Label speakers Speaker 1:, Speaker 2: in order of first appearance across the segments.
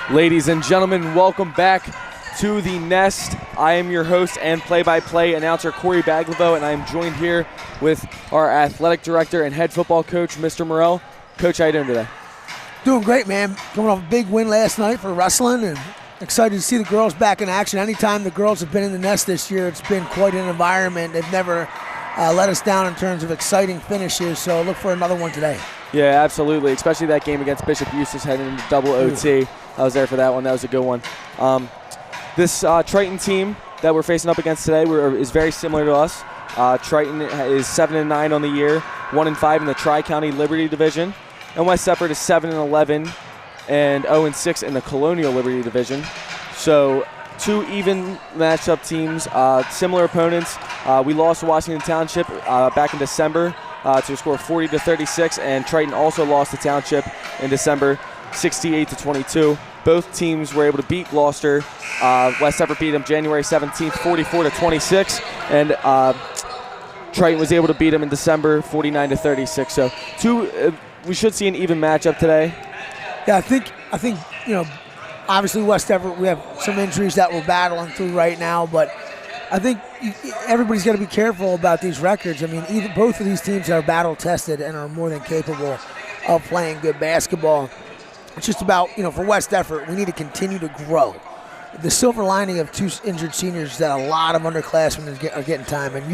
Speaker 1: Ladies and gentlemen, welcome back to the Nest. I am your host and play-by-play announcer, Corey Baglivo, and I am joined here with our athletic director and head football coach, Mr. Morrell. Coach, how you doing today?
Speaker 2: Doing great, man. Coming off a big win last night for wrestling, and excited to see the girls back in action. Anytime the girls have been in the Nest this year, it's been quite an environment. They've never let us down in terms of exciting finishes, so look for another one today.
Speaker 1: Yeah, absolutely, especially that game against Bishop Eustace heading into double OT. I was there for that one. That was a good one. This Triton team that we're facing up against today is very similar to us. Triton is 7-9 on the year, 1-5 in the Tri-County Liberty Division, and West Effort is 7-11 and 0-6 in the Colonial Liberty Division. So two even matchup teams, similar opponents. We lost to Washington Township back in December to a score of 40-36, and Triton also lost to Township in December, 68-22. Both teams were able to beat Gloucester. West Effort beat them January 17th, 44-26, and Triton was able to beat them in December, 49-36. So we should see an even matchup today.
Speaker 2: Yeah, I think obviously West Effort, we have some injuries that we're battling through right now, but I think everybody's got to be careful about these records. I mean, both of these teams are battle tested and are more than capable of playing good basketball. It's just about, for West Effort, we need to continue to grow. The silver lining of two injured seniors is that a lot of underclassmen are getting time. And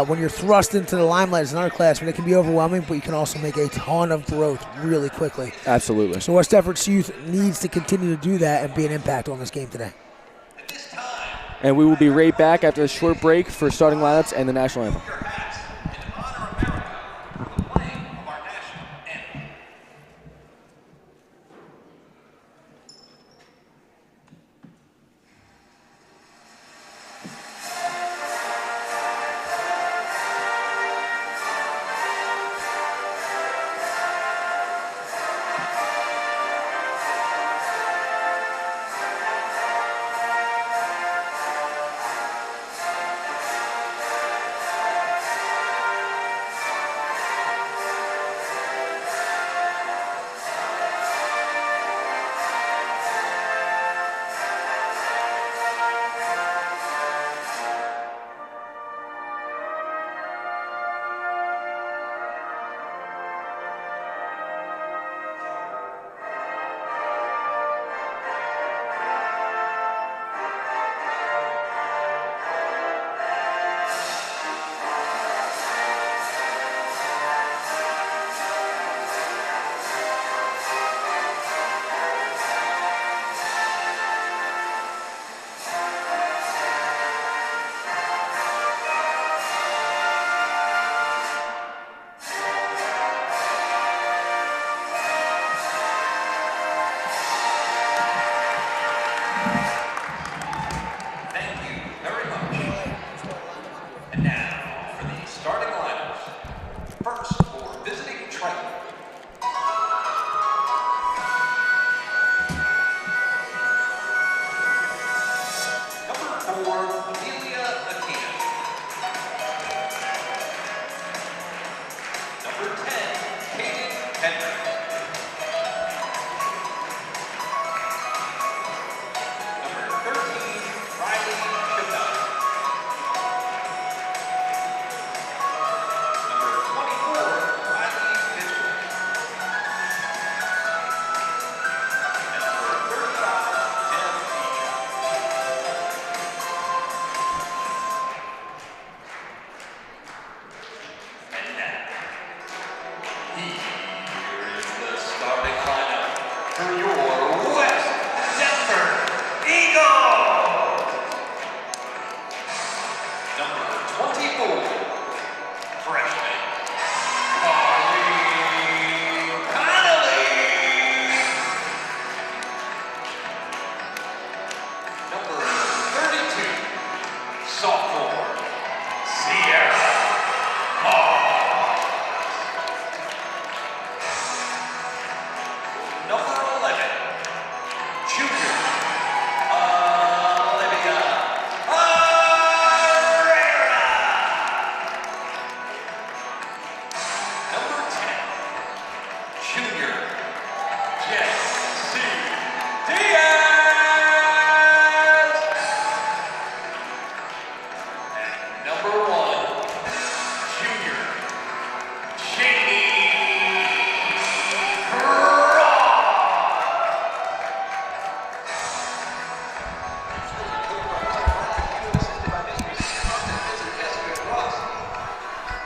Speaker 2: when you're thrust into the limelight as an underclassman, it can be overwhelming, but you can also make a ton of growth really quickly.
Speaker 1: Absolutely.
Speaker 2: So West Effort's youth needs to continue to do that and be an impact on this game today.
Speaker 1: And we will be right back after a short break for starting lineups and the national anthem.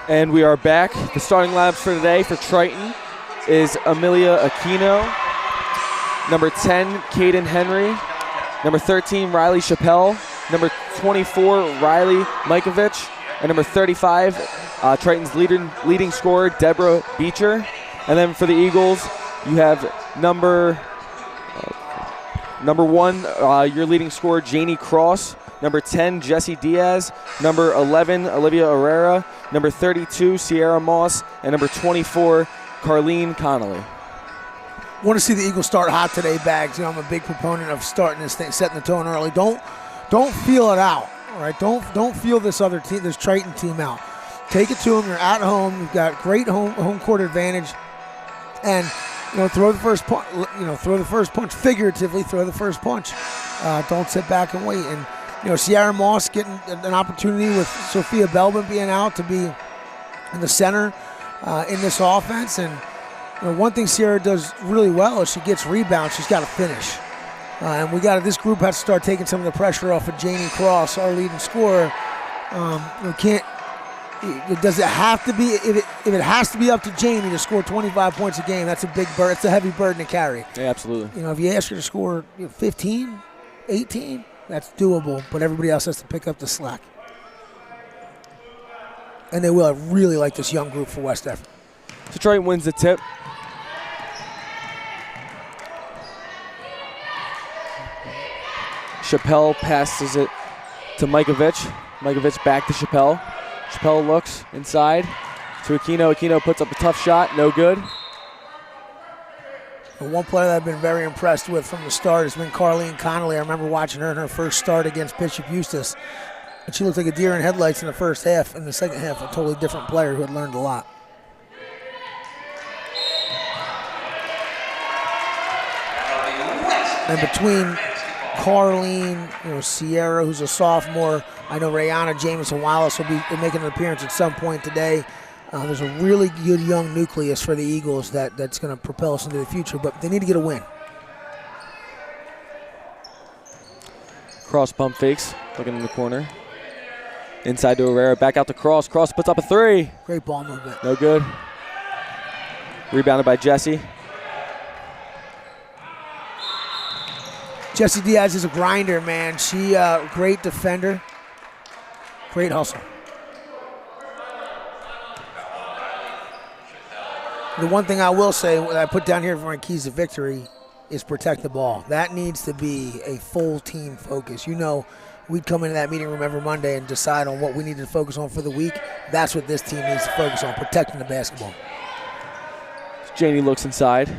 Speaker 1: And we are back. The starting lineups for today for Triton is Amelia Aquino, number 10, Caden Henry, number 13, Riley Chappelle, number 24, Riley Mikovich, and number 35, Triton's leading scorer, Deborah Beecher. And then for the Eagles, you have number 1, your leading scorer, Janie Cross, number 10, Jessie Diaz, number 11, Olivia Herrera, number 32, Sierra Moss, and number 24, Carlene Connolly.
Speaker 2: Want to see the Eagles start hot today, Bags. You know, I'm a big proponent of starting this thing, setting the tone early. Don't feel it out, all right? Don't feel this other team, this Triton team out. Take it to them. You're at home. You've got great home court advantage, and throw the first punch. Throw the first punch figuratively. Throw the first punch. Don't sit back and wait. And Sierra Moss getting an opportunity with Sophia Belbin being out to be in the center in this offense. And one thing Sierra does really well is she gets rebounds. She's got to finish. And this group has to start taking some of the pressure off of Janie Cross, our leading scorer. Does it have to be? If it has to be up to Janie to score 25 points a game, that's a big burden. It's a heavy burden to carry.
Speaker 1: Yeah, absolutely.
Speaker 2: If you ask her to score 15, 18, that's doable. But everybody else has to pick up the slack. And they will. I really like this young group for West Everett.
Speaker 1: Detroit wins the tip. Chappelle passes it to Mikovich. Mikovich back to Chappelle. Chappelle looks inside to Aquino. Aquino puts up a tough shot. No good.
Speaker 2: And one player that I've been very impressed with from the start has been Carlene Connolly. I remember watching her in her first start against Bishop Eustis. And she looked like a deer in headlights in the first half. In the second half, a totally different player who had learned a lot. And between Carlene, Sierra, who's a sophomore, I know Rayana Jamison Wallace will be making an appearance at some point today. There's a really good young nucleus for the Eagles that's going to propel us into the future, but they need to get a win.
Speaker 1: Cross pump fakes, looking in the corner. Inside to Herrera, back out to Cross. Cross puts up a 3.
Speaker 2: Great ball movement.
Speaker 1: No good. Rebounded by Jessie.
Speaker 2: Jessie Diaz is a grinder, man. She great defender. Great hustle. The one thing I will say, what I put down here for my keys to victory, is protect the ball. That needs to be a full team focus. We'd come into that meeting room every Monday and decide on what we needed to focus on for the week. That's what this team needs to focus on, protecting the basketball.
Speaker 1: Janie looks inside.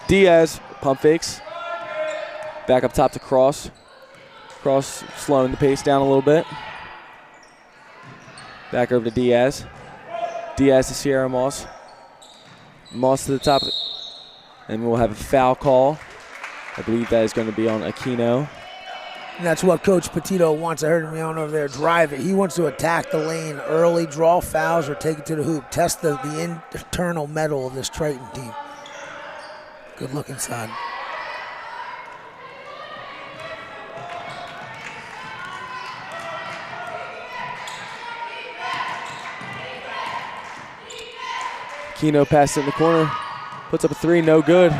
Speaker 1: Diaz pump fakes. Back up top to Cross. Cross slowing the pace down a little bit. Back over to Diaz. Diaz to Sierra Moss. Moss to the top. And we'll have a foul call. I believe that is going to be on Aquino.
Speaker 2: And that's what Coach Petito wants. I heard him yelling over there, drive it. He wants to attack the lane early, draw fouls, or take it to the hoop. Test the internal metal of this Triton team. Good look inside.
Speaker 1: Aquino passes it in the corner. Puts up a 3, no good.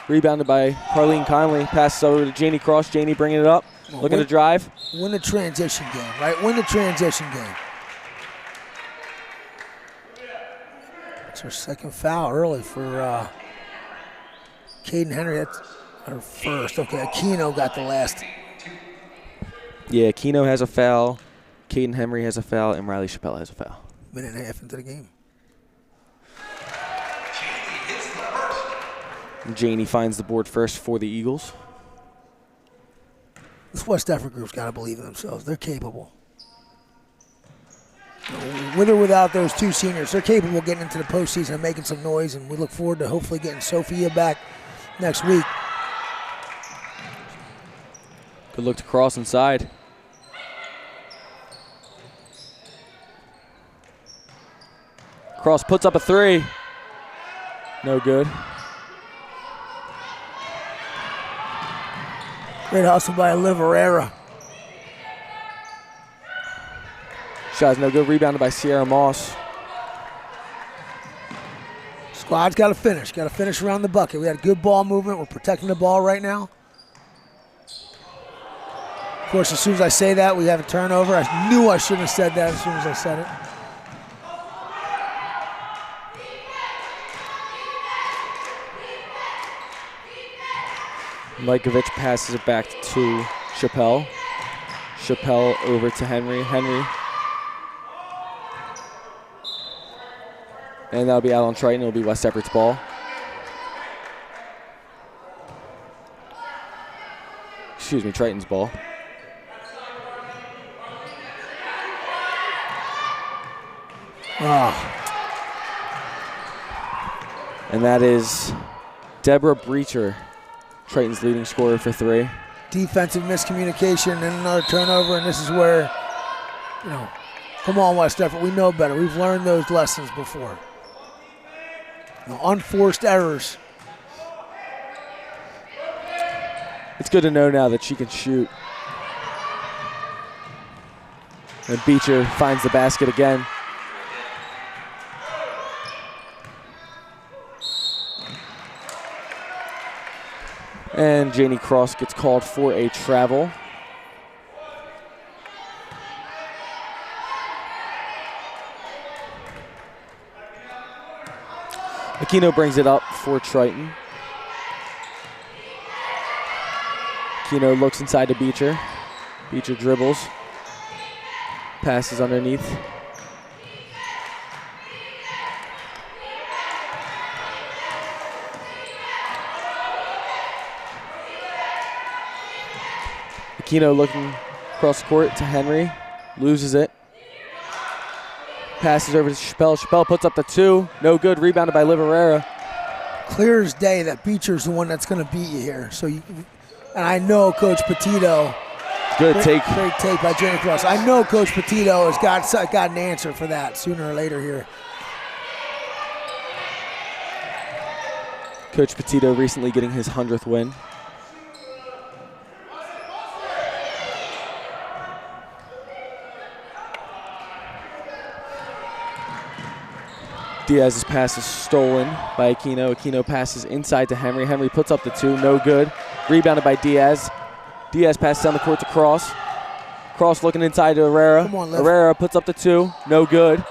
Speaker 1: Rebounded by Carlene Connolly. Passes over to Janie Cross. Janie bringing it up. Looking to drive.
Speaker 2: Win the transition game, right? Win the transition game. It's her second foul early for Caden Henry. That's her first. Okay, Aquino got the last.
Speaker 1: Yeah, Aquino has a foul. Caden Henry has a foul. And Riley Chappelle has a foul.
Speaker 2: Minute and a half into the game.
Speaker 1: Janie finds the board first for the Eagles.
Speaker 2: This West Everett group's got to believe in themselves. They're capable. With or without those two seniors, they're capable of getting into the postseason and making some noise, and we look forward to hopefully getting Sophia back next week.
Speaker 1: Good look to Cross inside. Cross puts up a 3. No good.
Speaker 2: Great hustle by Olivia Herrera.
Speaker 1: shot's no good. Rebounded by Sierra Moss.
Speaker 2: Squad's got to finish. Got to finish around the bucket. We had good ball movement. We're protecting the ball right now. Of course, as soon as I say that, we have a turnover. I knew I shouldn't have said that as soon as I said it.
Speaker 1: Mikovic passes it back to Chappelle. Chappelle over to Henry. Henry. And that'll be out on Triton. It'll be West Everett's ball. Excuse me, Triton's ball. And that is Deborah Breacher, Triton's leading scorer for 3.
Speaker 2: Defensive miscommunication and another turnover, and this is where, come on, West Everett, we know better. We've learned those lessons before. Unforced errors.
Speaker 1: It's good to know now that she can shoot. And Beecher finds the basket again. And Janie Cross gets called for a travel. Aquino brings it up for Triton. Aquino looks inside to Beecher. Beecher dribbles. Passes underneath. Aquino looking across the court to Henry. Loses it. Passes over to Chappelle. Chappelle puts up the 2. No good. Rebounded by Liverera.
Speaker 2: Clear as day that Beecher's the one that's going to beat you here. And I know Coach Petito.
Speaker 1: Good take.
Speaker 2: Great take by Janie Cross. I know Coach Petito has got an answer for that sooner or later here.
Speaker 1: Coach Petito recently getting his 100th win. Diaz's pass is stolen by Aquino. Aquino passes inside to Henry. Henry puts up the 2, no good. Rebounded by Diaz. Diaz passes down the court to Cross. Cross looking inside to Herrera.
Speaker 2: Come on, Liv.
Speaker 1: Herrera puts up the 2, no good.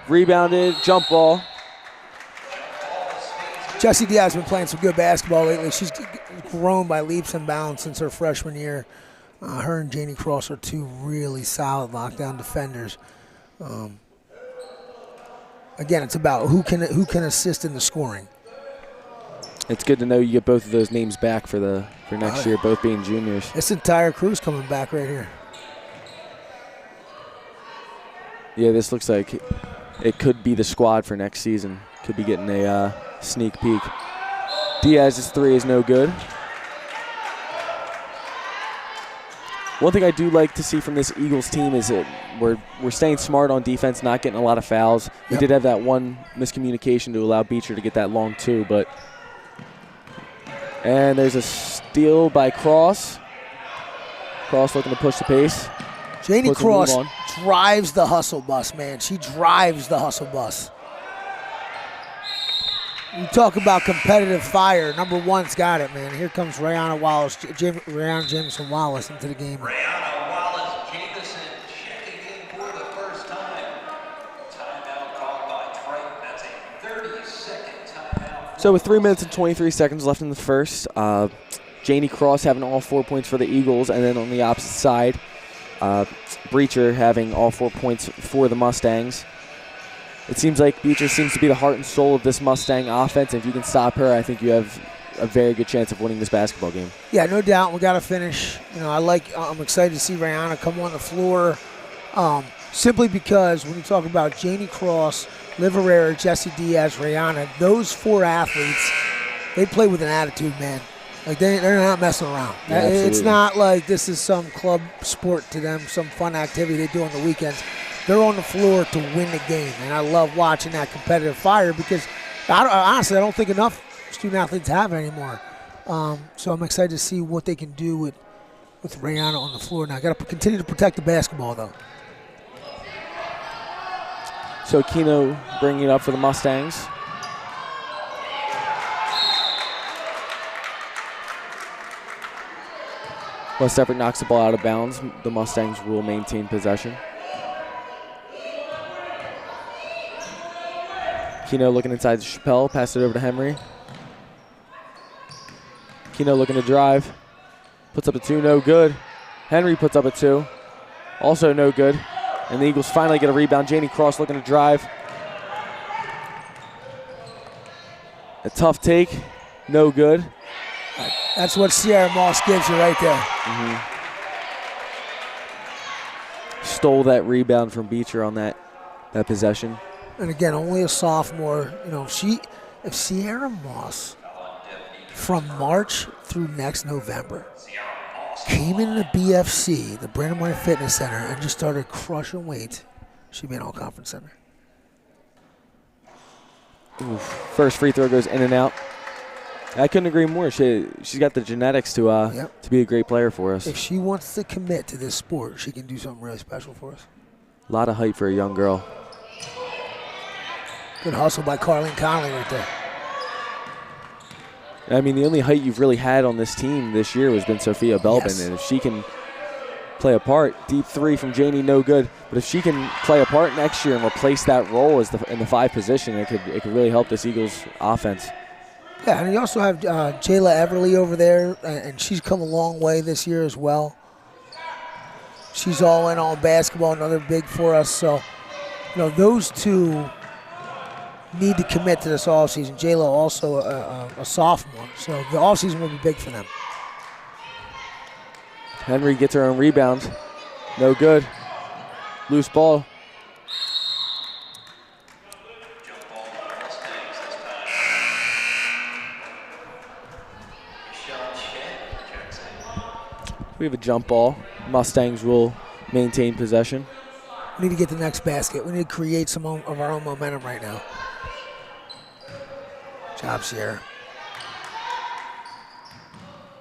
Speaker 1: Rebounded, jump ball.
Speaker 2: Jessie Diaz has been playing some good basketball lately. She's grown by leaps and bounds since her freshman year. Her and Janie Cross are 2 really solid lockdown defenders. Again, it's about who can assist in the scoring.
Speaker 1: It's good to know you get both of those names back for next year, both being juniors.
Speaker 2: This entire crew's coming back right here.
Speaker 1: Yeah, this looks like it could be the squad for next season. Could be getting a sneak peek. Diaz's 3 is no good. One thing I do like to see from this Eagles team is that we're staying smart on defense, not getting a lot of fouls.
Speaker 2: Yep.
Speaker 1: We did have that one miscommunication to allow Beecher to get that long 2, and there's a steal by Cross. Cross looking to push the pace.
Speaker 2: Janie Cross drives the hustle bus, man. She drives the hustle bus. You talk about competitive fire. Number 1's got it, man. Here comes Rayanna Jameson Wallace into the game.
Speaker 3: Rayanna Wallace Jameson checking in for the first time. Timeout called by Triton. That's a 30-second timeout.
Speaker 1: So with 3 minutes and 23 seconds left in the first, Janie Cross having all 4 points for the Eagles, and then on the opposite side, Breacher having all 4 points for the Mustangs. It seems like Beecher seems to be the heart and soul of this Mustang offense. If you can stop her, I think you have a very good chance of winning this basketball game.
Speaker 2: Yeah, no doubt. We got to finish. I'm excited to see Rayanna come on the floor, simply because when you talk about Janie Cross, Liv Herrera, Jessie Diaz, Rayanna, those 4 athletes, they play with an attitude, man. Like they're not messing around.
Speaker 1: Yeah,
Speaker 2: it's not like this is some club sport to them, some fun activity they do on the weekends. They're on the floor to win the game, and I love watching that competitive fire because, honestly, I don't think enough student athletes have it anymore. So I'm excited to see what they can do with Rayanna on the floor. Now, I got to continue to protect the basketball, though.
Speaker 1: So Keno bringing it up for the Mustangs. West Everett knocks the ball out of bounds. The Mustangs will maintain possession. Keno looking inside to Chappelle, pass it over to Henry. Keno looking to drive. Puts up a 2, no good. Henry puts up a 2, also no good. And the Eagles finally get a rebound. Janie Cross looking to drive. A tough take, no good.
Speaker 2: That's what Sierra Moss gives you right there.
Speaker 1: Stole that rebound from Beecher on that possession.
Speaker 2: And again, only a sophomore. You know, if Sierra Moss from March through next November came in the BFC, the Brandon Moore Fitness Center, and just started crushing weight, she'd be an all-conference center.
Speaker 1: Oof. First free throw goes in and out. I couldn't agree more. She's got the genetics to be a great player for us.
Speaker 2: If she wants to commit to this sport, she can do something really special for us.
Speaker 1: A lot of height for a young girl.
Speaker 2: Good hustle by Carlene Conley right there.
Speaker 1: I mean, the only height you've really had on this team this year has been Sophia Belbin,
Speaker 2: Yes.
Speaker 1: and if she can play a part, deep 3 from Janie, no good. But if she can play a part next year and replace that role as in the 5 position, it could really help this Eagles offense.
Speaker 2: Yeah, and you also have Jayla Everly over there, and she's come a long way this year as well. She's all in on basketball, another big for us. So, you know, those two need to commit to this offseason. Jayla also a sophomore, so the offseason will be big for them.
Speaker 1: Henry gets her own rebound. No good. Loose ball. We have a jump ball. Mustangs will maintain possession.
Speaker 2: We need to get the next basket. We need to create some of our own momentum right now. Job, Sierra.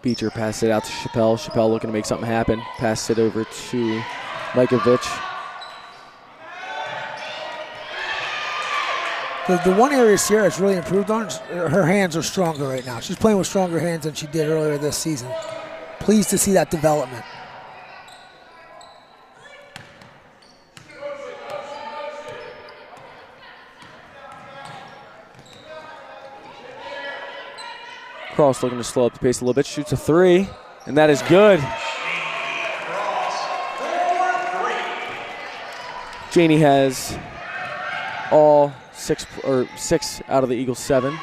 Speaker 1: Beecher passed it out to Chappelle. Chappelle looking to make something happen. Passed it over to Majkovic.
Speaker 2: The one area Sierra's really improved on, her hands are stronger right now. She's playing with stronger hands than she did earlier this season. Pleased to see that development.
Speaker 1: Cross looking to slow up the pace a little bit. Shoots a 3, and that is good. Janie has all 6 out of the Eagles' 7.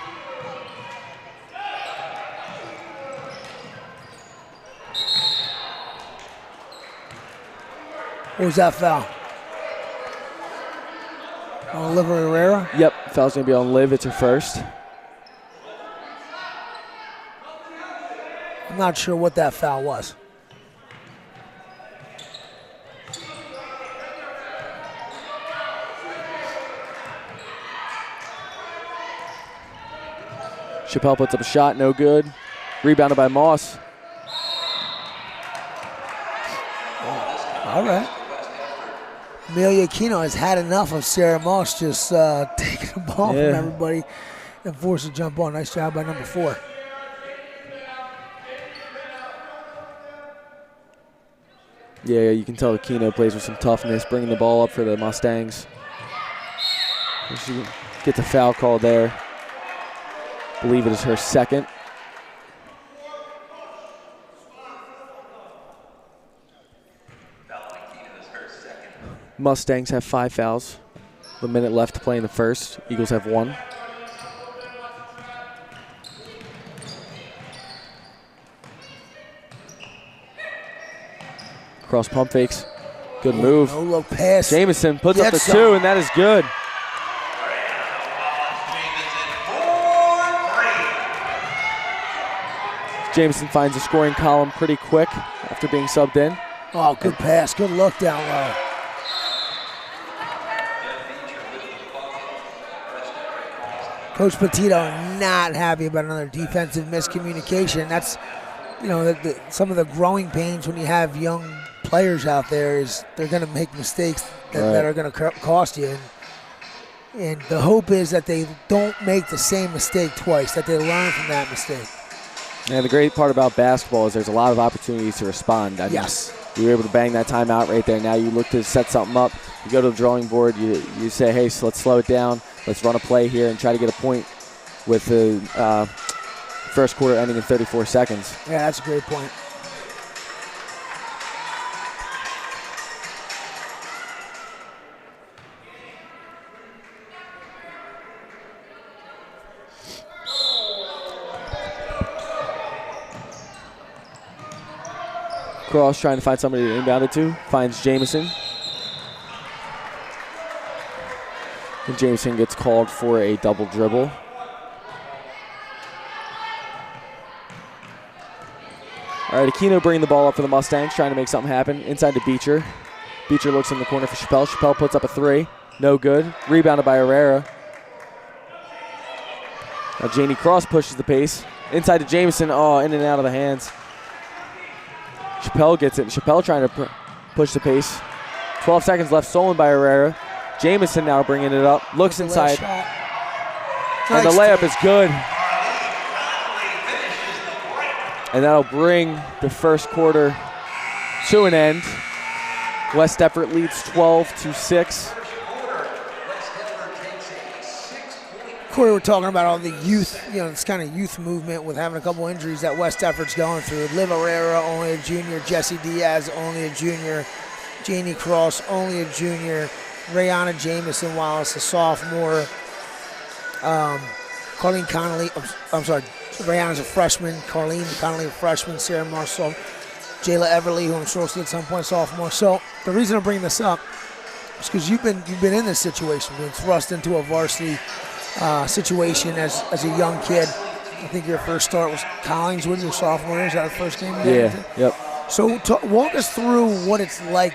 Speaker 2: What was that foul? On Olivia Herrera?
Speaker 1: Yep, foul's going to be on Liv. It's her first.
Speaker 2: I'm not sure what that foul was.
Speaker 1: Chappelle puts up a shot, no good. Rebounded by Moss.
Speaker 2: All right. Amelia Aquino has had enough of Sarah Moss just taking the ball from everybody and forced a jump ball. Nice job by number 4.
Speaker 1: Yeah, you can tell Aquino plays with some toughness, bringing the ball up for the Mustangs. She gets a foul call there. I believe it is her second. Mustangs have 5 fouls. A minute left to play in the first. Eagles have 1. Cross pump fakes. Good move.
Speaker 2: No look pass.
Speaker 1: Jamison puts up the
Speaker 2: Gets
Speaker 1: 2, and that is good. Jamison finds the scoring column pretty quick after being subbed in.
Speaker 2: Oh, good pass. Good look down low. Coach Petito not happy about another defensive miscommunication. That's, you know, some of the growing pains when you have young players out there is they're going to make mistakes that are going to cost you. And And the hope is that they don't make the same mistake twice, that they learn from that mistake.
Speaker 1: And the great part about basketball is there's a lot of opportunities to respond. I mean,
Speaker 2: Yes.
Speaker 1: you were able to bang that timeout right there. Now you look to set something up. You go to the drawing board. You say, hey, so let's slow it down. Let's run a play here and try to get a point with the first quarter ending in 34 seconds.
Speaker 2: Yeah, that's a great point.
Speaker 1: Cross trying to find somebody to inbound it to. Finds Jamison. And Jamison gets called for a double dribble. All right, Aquino bringing the ball up for the Mustangs, trying to make something happen. Inside to Beecher. Beecher looks in the corner for Chappelle. Chappelle puts up a three. No good. Rebounded by Herrera. Now Janie Cross pushes the pace. Inside to Jamison. Oh, in and out of the hands. Chappelle gets it. Chappelle trying to push the pace. 12 seconds left, stolen by Herrera. Jamison now bringing it up. Looks inside. And the layup is good. And that'll bring the first quarter to an end. West Deptford leads 12-6.
Speaker 2: Corey, we're talking about all the youth, this kind of youth movement with having a couple injuries that West Deptford's going through. Liv Herrera, only a junior. Jesse Diaz, only a junior. Janie Cross, only a junior. Rayana Jamison Wallace, a sophomore. Colleen Connolly, Rayana's a freshman. Colleen Connolly, a freshman. Sarah Marceau. Jayla Everly, who I'm sure will see at some point, sophomore. So the reason I'm bringing this up is because you've been in this situation, being thrust into a varsity situation as a young kid. I think your first start was Collingswood, your sophomore year. Is that the first game?
Speaker 1: Yeah, yep.
Speaker 2: So walk us through what it's like,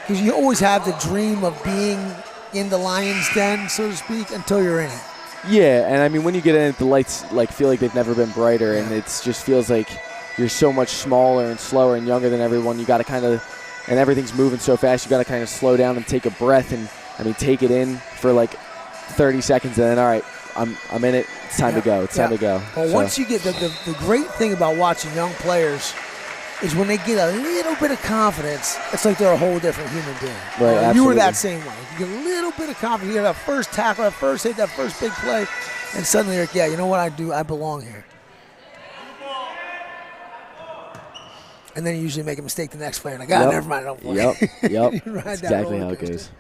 Speaker 2: because you always have the dream of being in the lion's den, so to speak, until you're in it.
Speaker 1: Yeah, and I mean, when you get in it, the lights feel like they've never been brighter, and it just feels like you're so much smaller and slower and younger than everyone. You got to kind of, and everything's moving so fast, you got to kind of slow down and take a breath and, take it in for 30 seconds, and then, all right, I'm in it. It's time to go. It's time to go.
Speaker 2: Well, once you get the great thing about watching young players is when they get a little bit of confidence, it's like they're a whole different human being.
Speaker 1: Right, absolutely.
Speaker 2: You were that same way. You get a little bit of confidence. You get that first tackle, that first hit, that first big play, and suddenly you're like, yeah, you know what I do? I belong here. And then you usually make a mistake the next play, and never mind, I don't play.
Speaker 1: Yep. That's exactly how it goes.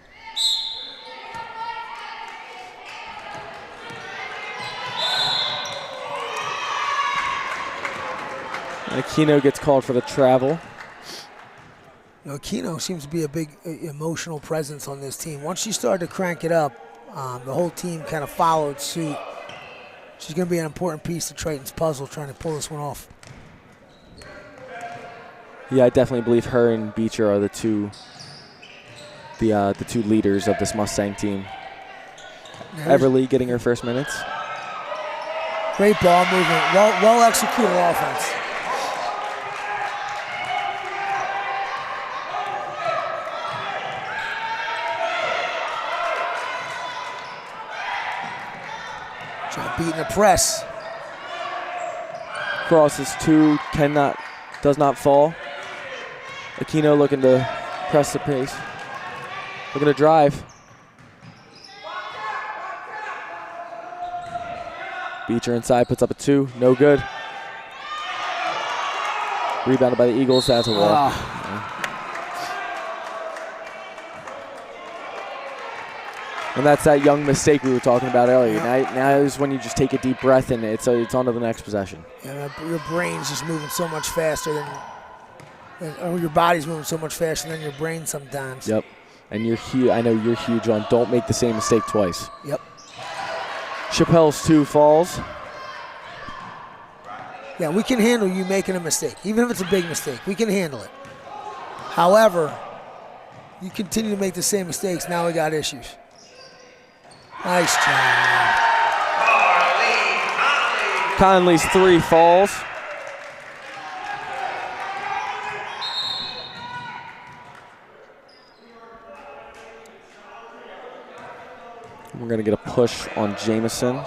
Speaker 1: And Aquino gets called for the travel.
Speaker 2: Aquino seems to be a big emotional presence on this team. Once she started to crank it up, the whole team kind of followed suit. She's going to be an important piece to Triton's puzzle, trying to pull this one off.
Speaker 1: Yeah, I definitely believe her and Beecher are the two leaders of this Mustang team. Everly getting her first minutes.
Speaker 2: Great ball movement, well executed offense. Beating the press.
Speaker 1: Crosses two, does not fall. Aquino looking to press the pace. Looking to drive. Beecher inside, puts up a two, no good. Rebounded by the Eagles, that's a wall. And that's that young mistake we were talking about earlier. Now is when you just take a deep breath and it's on to the next possession.
Speaker 2: Yeah, your brain's just moving so much faster or your body's moving so much faster than your brain sometimes.
Speaker 1: Yep. And you're huge. I know you're huge on don't make the same mistake twice.
Speaker 2: Yep.
Speaker 1: Chappelle's two falls.
Speaker 2: Yeah, we can handle you making a mistake. Even if it's a big mistake, we can handle it. However, you continue to make the same mistakes, now we got issues. Nice job.
Speaker 1: Conley's three falls. We're going to get a push on Jamison.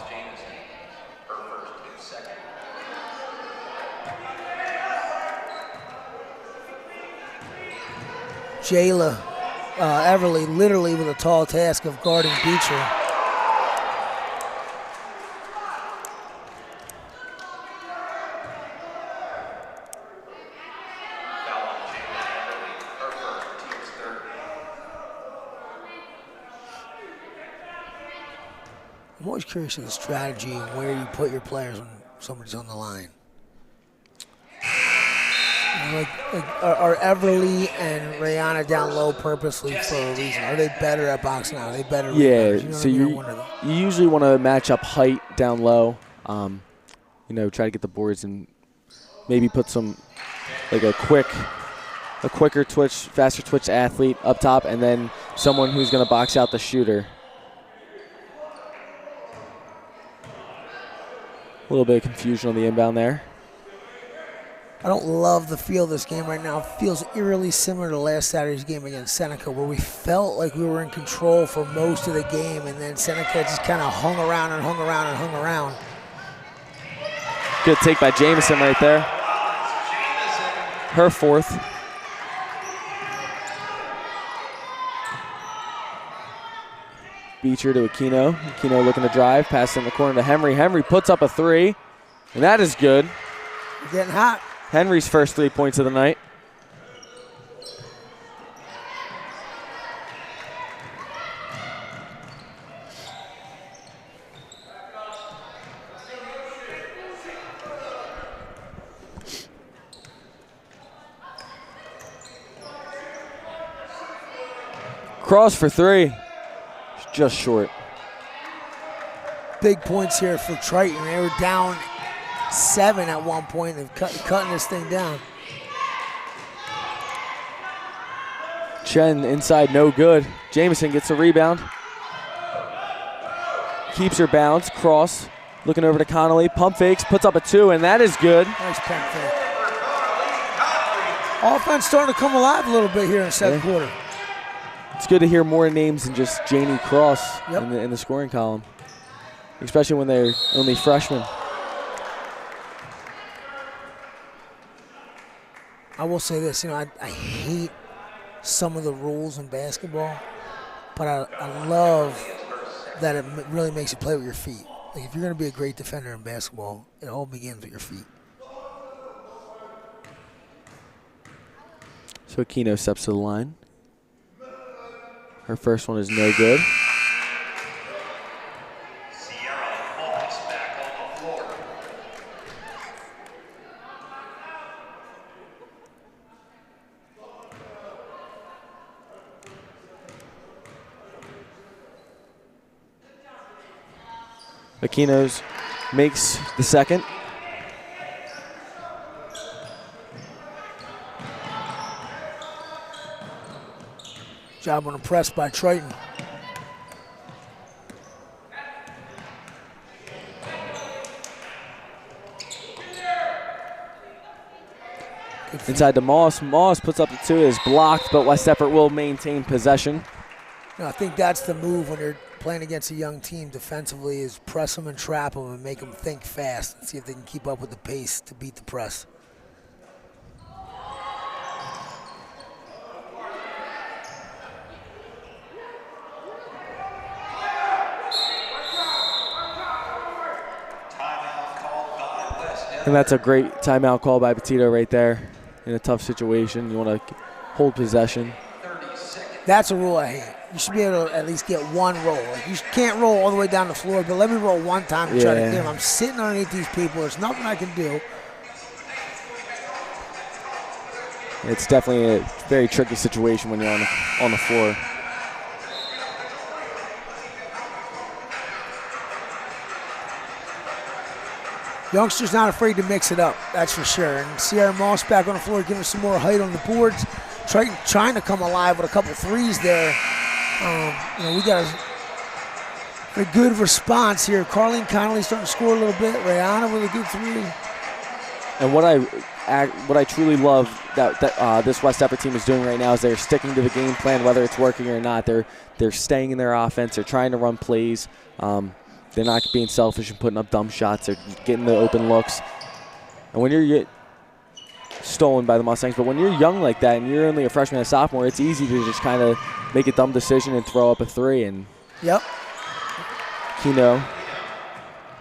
Speaker 2: Jayla Everly literally with a tall task of guarding Beecher. I'm always curious of the strategy and where you put your players when somebody's on the line. Are Everly and Rihanna down low purposely for a reason? Are they better at boxing out? Are they better?
Speaker 1: Yeah,
Speaker 2: you know
Speaker 1: so
Speaker 2: you
Speaker 1: usually want to match up height down low. You know, try to get the boards and maybe put some, like a quicker twitch, faster twitch athlete up top, and then someone who's going to box out the shooter. A little bit of confusion on the inbound there.
Speaker 2: I don't love the feel of this game right now. It feels eerily similar to last Saturday's game against Seneca, where we felt like we were in control for most of the game, and then Seneca just kind of hung around and hung around and hung around.
Speaker 1: Good take by Jamison right there. Her fourth. Beecher to Aquino. Aquino looking to drive, pass in the corner to Henry. Henry puts up a three, and that is good.
Speaker 2: We're getting hot.
Speaker 1: Henry's first 3 points of the night. Cross for three. Just short.
Speaker 2: Big points here for Triton. They were down 7 at one point. They've cutting this thing down.
Speaker 1: Chen inside, no good. Jamison gets the rebound. Keeps her bounce. Cross. Looking over to Connolly. Pump fakes. Puts up a 2, and that is good.
Speaker 2: Nice pump fake. Offense starting to come alive a little bit here in the second quarter.
Speaker 1: It's good to hear more names than just Janie Cross
Speaker 2: Yep.
Speaker 1: in the scoring column, especially when they're only freshmen.
Speaker 2: I will say this, I hate some of the rules in basketball, but I love that it really makes you play with your feet. Like if you're going to be a great defender in basketball, it all begins with your feet.
Speaker 1: So Aquino steps to the line. Her first one is no good. Aquino's makes the second.
Speaker 2: Job on a press by Triton.
Speaker 1: Inside to Moss. Moss puts up the 2, is blocked, but West Effort will maintain possession.
Speaker 2: I think that's the move when you're playing against a young team defensively, is press them and trap them and make them think fast and see if they can keep up with the pace to beat the press.
Speaker 1: And that's a great timeout call by Petito right there. In a tough situation, you want to hold possession.
Speaker 2: That's a rule I hate. You should be able to at least get one roll. Like you can't roll all the way down the floor, but let me roll one time to try to clear them. I'm sitting underneath these people. There's nothing I can do.
Speaker 1: It's definitely a very tricky situation when you're on the floor.
Speaker 2: Youngster's not afraid to mix it up, that's for sure. And Sierra Moss back on the floor, giving us some more height on the boards. Triton trying to come alive with a couple threes there. We got a good response here. Carleen Connolly starting to score a little bit. Rihanna with a good 3.
Speaker 1: And what I truly love that this West Effort team is doing right now is they're sticking to the game plan, whether it's working or not. They're staying in their offense. They're trying to run plays. They're not being selfish and putting up dumb shots. They're getting the open looks. And when you're stolen by the Mustangs, but when you're young like that and you're only a freshman and a sophomore, it's easy to just kind of make a dumb decision and throw up a three. And
Speaker 2: yep,
Speaker 1: Keno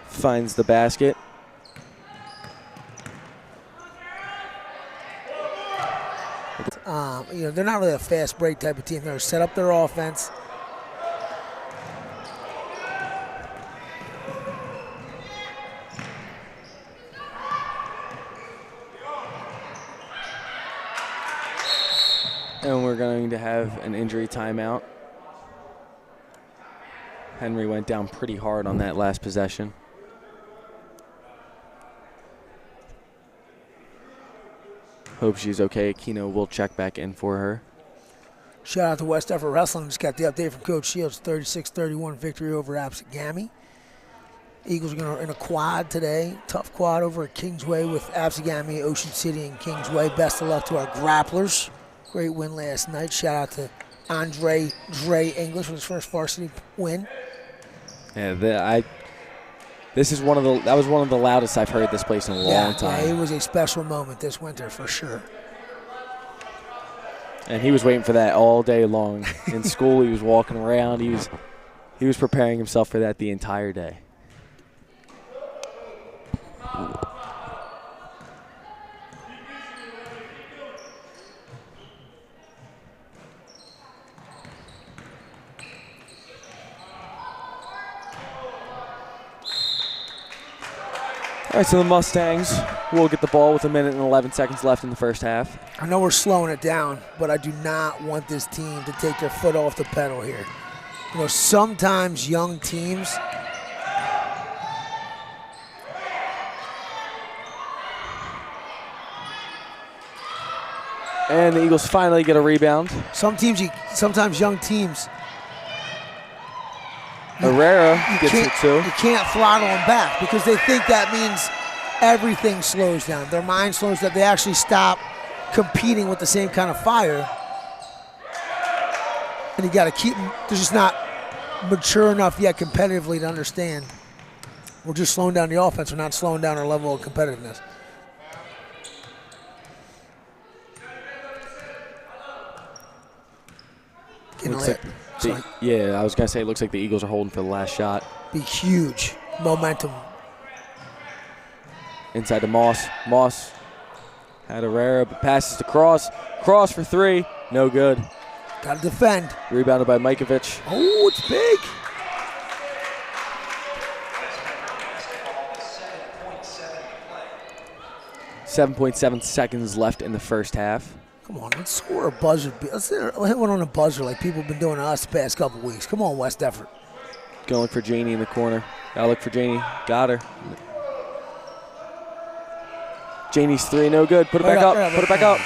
Speaker 1: finds the basket.
Speaker 2: They're not really a fast break type of team. They're set up their offense.
Speaker 1: And we're going to have an injury timeout. Henry went down pretty hard on that last possession. Hope she's okay. Keno will check back in for her.
Speaker 2: Shout out to West Effort Wrestling. Just got the update from Coach Shields. 36-31 victory over Absegami. Eagles are going to in a quad today. Tough quad over at Kingsway with Absegami, Ocean City, and Kingsway. Best of luck to our grapplers. Great win last night. Shout out to Andre Dre English with his first varsity win.
Speaker 1: Yeah, that was one of the loudest I've heard this place in a long time.
Speaker 2: Yeah, it was a special moment this winter for sure.
Speaker 1: And he was waiting for that all day long. In school, he was walking around. He was preparing himself for that the entire day. All right, so the Mustangs will get the ball with 1 minute and 11 seconds left in the first half.
Speaker 2: I know we're slowing it down, but I do not want this team to take their foot off the pedal here. Sometimes young teams
Speaker 1: and the Eagles finally get a rebound.
Speaker 2: Sometimes young teams.
Speaker 1: Herrera gets it too.
Speaker 2: You can't throttle them back because they think that means everything slows down. Their mind slows down. They actually stop competing with the same kind of fire. And you got to keep them. They're just not mature enough yet competitively to understand. We're just slowing down the offense. We're not slowing down our level of competitiveness.
Speaker 1: Yeah, I was going to say it looks like the Eagles are holding for the last shot.
Speaker 2: Be huge momentum.
Speaker 1: Inside to Moss. Moss had Herrera, but passes to Cross. Cross for three. No good.
Speaker 2: Got to defend.
Speaker 1: Rebounded by Majkovic.
Speaker 2: Oh, it's big.
Speaker 1: 7.7 seconds left in the first half.
Speaker 2: Come on, let's score a buzzer. Let's hit one on a buzzer like people have been doing to us the past couple weeks. Come on, West Effort.
Speaker 1: Gonna look for Janie in the corner. Gotta look for Janie. Got her. Janie's three, no good. Put it back up. Put it back up.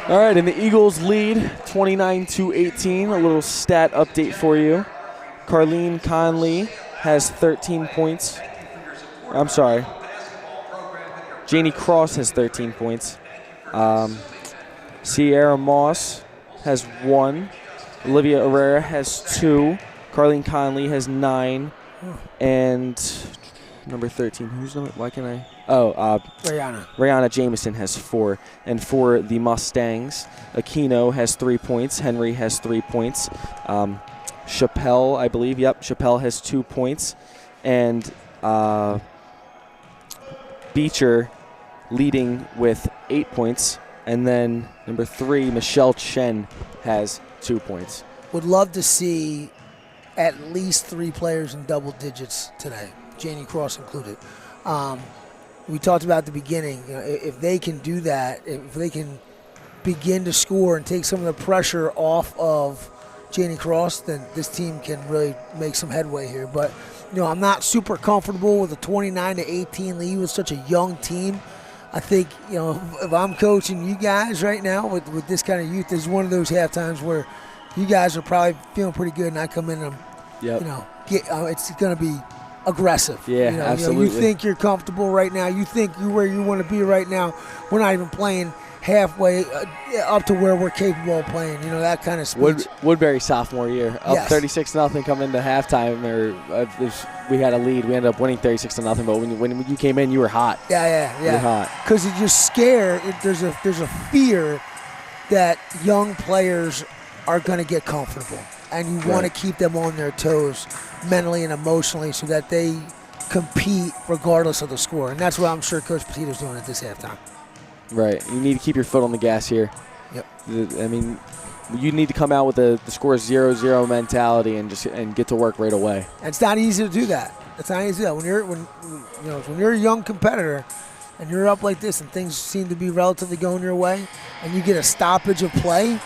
Speaker 1: All right, and the Eagles lead 29-18. A little stat update for you. Carlene Conley has 13 points. I'm sorry. Janie Cross has 13 points. Sierra Moss has 1. Olivia Herrera has 2. Carlene Conley has 9. And number 13, who's number? Why can I? Rihanna Jameson has 4. And for the Mustangs, Aquino has 3 points. Henry has 3 points. Chappelle, I believe. Yep, Chappelle has 2 points. And Beecher leading with 8 points. And then number 3, Michelle Chen has 2 points.
Speaker 2: Would love to see at least 3 players in double digits today, Janie Cross included. We talked about at the beginning, if they can do that, if they can begin to score and take some of the pressure off of Janie Cross, then this team can really make some headway here. But, I'm not super comfortable with a 29-18 lead with such a young team. I think, if I'm coaching you guys right now with this kind of youth, there's one of those half times where you guys are probably feeling pretty good, and I come in and, it's going to be aggressive.
Speaker 1: Yeah, absolutely.
Speaker 2: You think you're comfortable right now. You think you're where you want to be right now. We're not even playing halfway up to where we're capable of playing. That kind of speech.
Speaker 1: Woodbury sophomore year, up
Speaker 2: Yes.
Speaker 1: 36-0 coming into halftime. We had a lead. We ended up winning 36-0. But when you came in, you were hot.
Speaker 2: Yeah.
Speaker 1: You were hot.
Speaker 2: Because you're scared. There's a fear that young players are going to get comfortable, and you want to keep them on their toes mentally and emotionally so that they compete regardless of the score. And that's what I'm sure Coach Petito's doing at this halftime.
Speaker 1: Right. You need to keep your foot on the gas here.
Speaker 2: Yep.
Speaker 1: I mean, you need to come out with the score 0-0 mentality and get to work right away.
Speaker 2: And it's not easy to do that. It's not easy to do that. When you're a young competitor and you're up like this and things seem to be relatively going your way and you get a stoppage of play,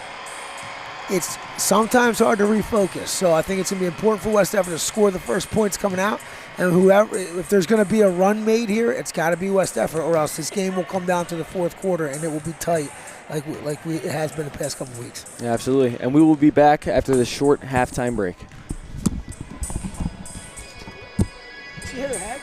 Speaker 2: it's sometimes hard to refocus. So I think it's going to be important for West Everett to score the first points coming out. And if there's going to be a run made here, it's got to be West Everett, or else this game will come down to the fourth quarter and it will be tight, it has been the past couple of weeks.
Speaker 1: Yeah, absolutely. And we will be back after the short halftime break.
Speaker 2: Did you hit her head?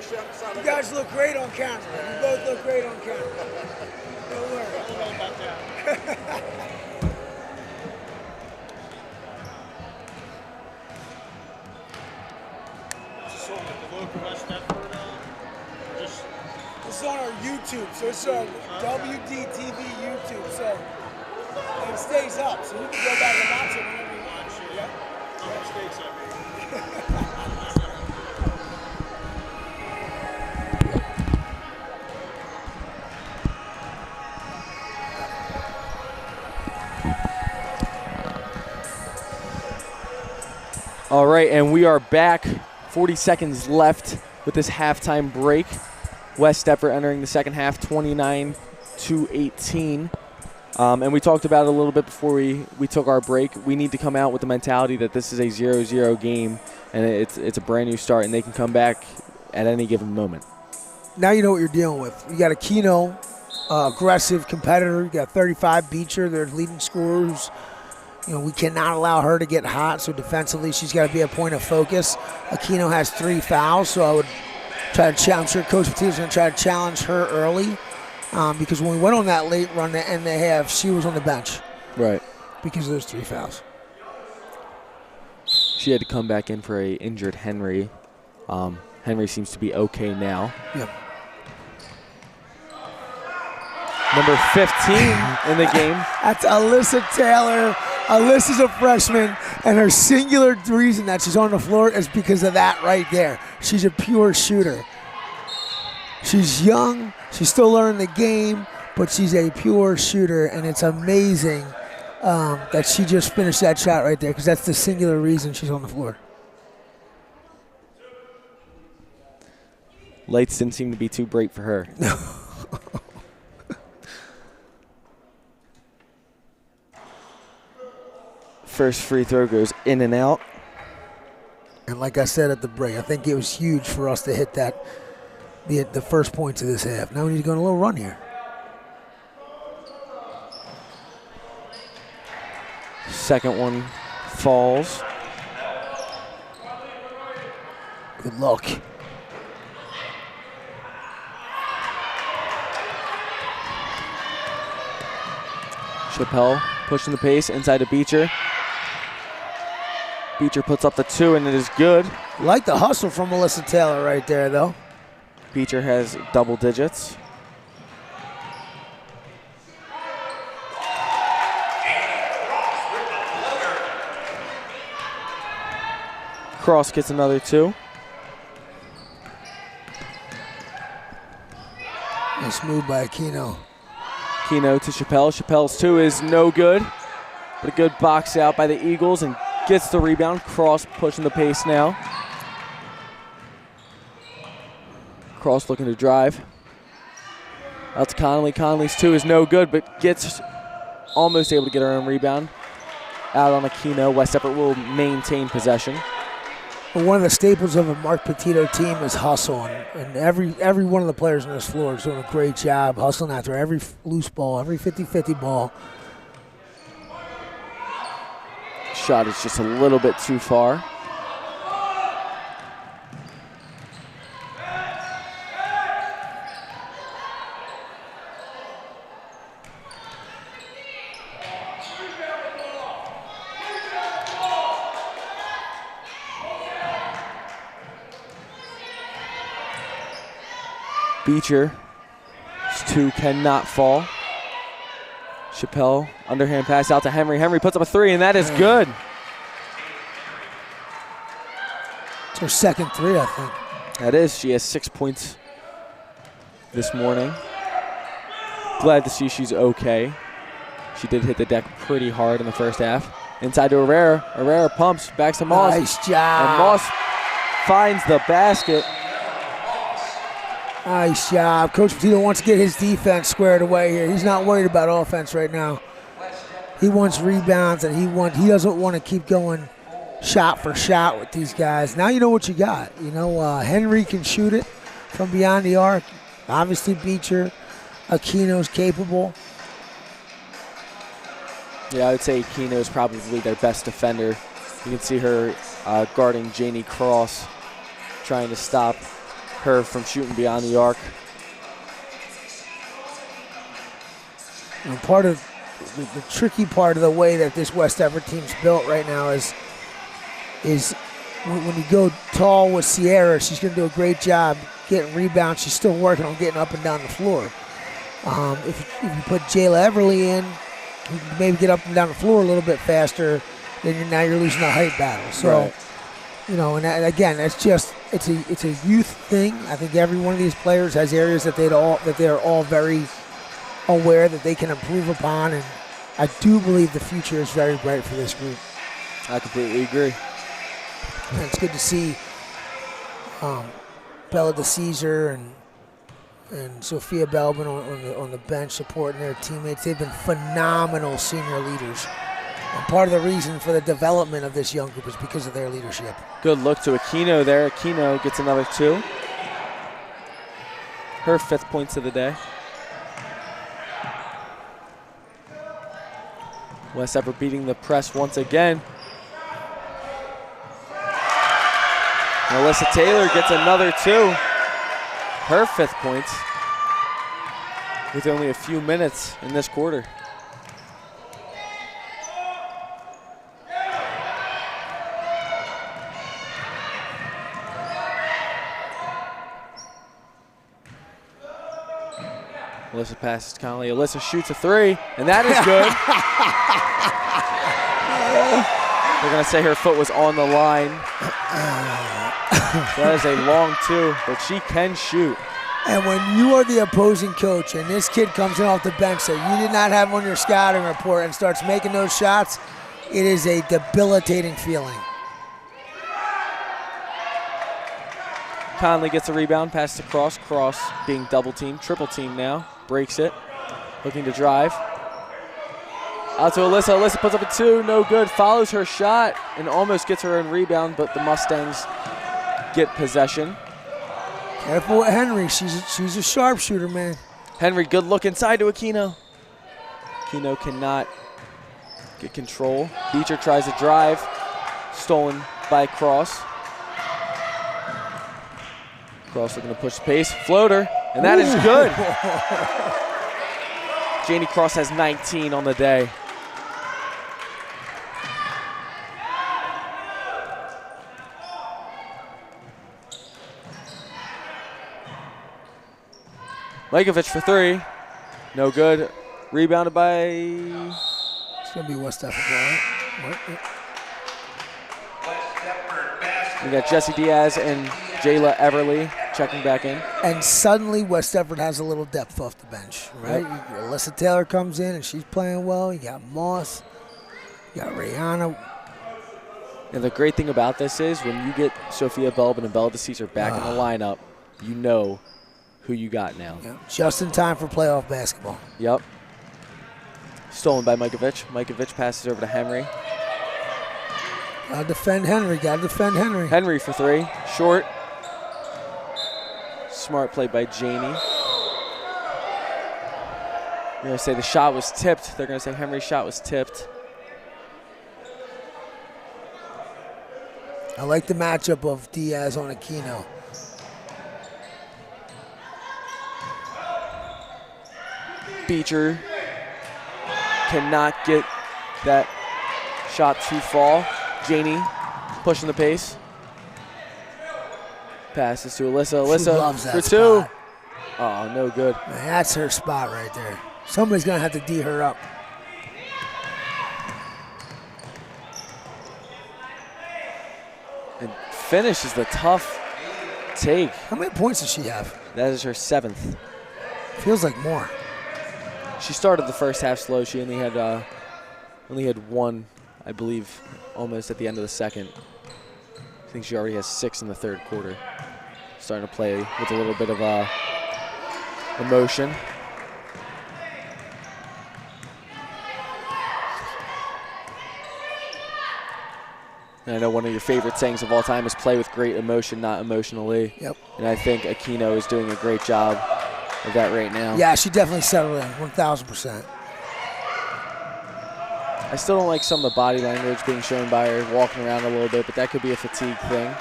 Speaker 2: You guys look great on camera. You both look great on camera. Don't worry.
Speaker 4: I don't know about that. It's on the local West Effort. Just
Speaker 2: This is on our YouTube, so it's our WDTV YouTube, so it stays up, so you can go back and watch it whenever you want. Yeah?
Speaker 4: mistakes I made.
Speaker 1: All right, and we are back. 40 seconds left with this halftime break. West Deptford entering the second half, 29-18. And we talked about it a little bit before we took our break. We need to come out with the mentality that this is a 0-0 game, and it's a brand new start, and they can come back at any given moment.
Speaker 2: Now you know what you're dealing with. You got a Keno, aggressive competitor. You got 35 Beecher, their leading scorers. You know, we cannot allow her to get hot, so defensively she's got to be a point of focus. Aquino has 3 fouls, so I would try to challenge her. Coach Petit's going to try to challenge her early because when we went on that late run to end the half, she was on the bench.
Speaker 1: Right.
Speaker 2: Because of those 3 fouls.
Speaker 1: She had to come back in for a injured Henry. Henry seems to be okay now.
Speaker 2: Yep.
Speaker 1: Number 15 in the game.
Speaker 2: That's Alyssa Taylor. Alyssa's a freshman, and her singular reason that she's on the floor is because of that right there. She's a pure shooter. She's young. She's still learning the game, but she's a pure shooter, and it's amazing that she just finished that shot right there because that's the singular reason she's on the floor.
Speaker 1: Lights didn't seem to be too bright for her. First free throw goes in and out.
Speaker 2: And like I said at the break, I think it was huge for us to hit that, the first points of this half. Now we need to go on a little run here.
Speaker 1: Second one falls.
Speaker 2: Good luck.
Speaker 1: Chappelle pushing the pace inside of Beecher. Beecher puts up the 2, and it is good.
Speaker 2: Like the hustle from Melissa Taylor right there, though.
Speaker 1: Beecher has double digits. Cross gets another 2.
Speaker 2: Nice move by Aquino.
Speaker 1: Keno to Chappelle. Chappelle's 2 is no good, but a good box out by the Eagles and gets the rebound. Cross pushing the pace now. Cross looking to drive. That's Connolly. Connolly's 2 is no good, but gets almost able to get her own rebound. Out on Aquino. West Deptford will maintain possession.
Speaker 2: Well, one of the staples of a Mark Petito team is hustle, and every one of the players on this floor is doing a great job hustling after every loose ball, every 50-50 ball.
Speaker 1: Shot is just a little bit too far. Beecher, 2 cannot fall. Chappelle, underhand pass out to Henry. Henry puts up a 3, and that is good.
Speaker 2: It's her second 3, I think.
Speaker 1: That is. She has 6 points this morning. Glad to see she's okay. She did hit the deck pretty hard in the first half. Inside to Herrera. Herrera pumps, backs to Moss.
Speaker 2: Nice job.
Speaker 1: And Moss finds the basket.
Speaker 2: Nice job. Coach Petito wants to get his defense squared away here. He's not worried about offense right now. He wants rebounds, and he doesn't want to keep going shot for shot with these guys. Now you know what you got. You know, Henry can shoot it from beyond the arc. Obviously, Beecher, Aquino's capable.
Speaker 1: Yeah, I would say Aquino is probably their best defender. You can see her guarding Janie Cross, trying to stop her from shooting beyond the arc.
Speaker 2: And part of the tricky part of the way that this West Everett team's built right now is when you go tall with Sierra, she's going to do a great job getting rebounds. She's still working on getting up and down the floor. If you put Jayla Everly in, who can maybe get up and down the floor a little bit faster, then now you're losing the height battle. So,
Speaker 1: Right.
Speaker 2: and again, it's a youth thing. I think every one of these players has areas that they're all very aware that they can improve upon, and I do believe the future is very bright for this group.
Speaker 1: I completely agree.
Speaker 2: And it's good to see Bella DeCesar and Sophia Belbin on the bench supporting their teammates. They've been phenomenal senior leaders. And part of the reason for the development of this young group is because of their leadership.
Speaker 1: Good look to Aquino there. Aquino gets another 2. Her 5th points of the day. West Everett beating the press once again. Alyssa Taylor gets another 2. Her 5th points with only a few minutes in this quarter. Alyssa passes to Connolly. Alyssa shoots a 3, and that is good. They're going to say her foot was on the line. That is a long 2, but she can shoot.
Speaker 2: And when you are the opposing coach and this kid comes in off the bench that you did not have on your scouting report and starts making those shots, it is a debilitating feeling.
Speaker 1: Conley gets a rebound, passes to Cross. Cross being double teamed, triple teamed now. Breaks it, looking to drive. Out to Alyssa. Alyssa puts up a 2, no good. Follows her shot and almost gets her own rebound, but the Mustangs get possession.
Speaker 2: Careful with Henry. She's a sharpshooter, man.
Speaker 1: Henry, good look inside to Aquino. Aquino cannot get control. Beecher tries to drive. Stolen by Cross. Cross looking to push the pace. Floater, and that is good. Janie Cross has 19 on the day. Majkovic for 3. No good. Rebounded by...
Speaker 2: It's going to be West Africa, right?
Speaker 1: We got Jessie Diaz and Jayla Everly checking back in.
Speaker 2: And suddenly West Everett has a little depth off the bench, right?
Speaker 1: Yep.
Speaker 2: Alyssa Taylor comes in and she's playing well. You got Moss. You got Rihanna.
Speaker 1: And the great thing about this is when you get Sophia Belbin and Bella DeCesar back in the lineup, you know who you got now.
Speaker 2: Yeah, just in time for playoff basketball.
Speaker 1: Yep. Stolen by Majkovic. Majkovic passes over to Henry.
Speaker 2: Gotta defend Henry. Gotta defend Henry.
Speaker 1: Henry for 3. Short. Smart play by Janie. They're going to say the shot was tipped. They're going to say Henry's shot was tipped.
Speaker 2: I like the matchup of Diaz on Aquino.
Speaker 1: Beecher cannot get that shot to fall. Janie pushing the pace. Passes to Alyssa.
Speaker 2: She loves
Speaker 1: Alyssa
Speaker 2: that
Speaker 1: for 2.
Speaker 2: spot.
Speaker 1: Oh, no good.
Speaker 2: Man, that's her spot right there. Somebody's going to have to D her up.
Speaker 1: And finish is the tough take.
Speaker 2: How many points does she have?
Speaker 1: That is her 7th.
Speaker 2: Feels like more.
Speaker 1: She started the first half slow. She only had 1, I believe, almost at the end of the second. I think she already has 6 in the 3rd quarter. Starting to play with a little bit of emotion. And I know one of your favorite sayings of all time is play with great emotion, not emotionally.
Speaker 2: Yep.
Speaker 1: And I think Aquino is doing a great job of that right now.
Speaker 2: Yeah, she definitely settled in, 1,000%.
Speaker 1: I still don't like some of the body language being shown by her, walking around a little bit, but that could be a fatigue thing.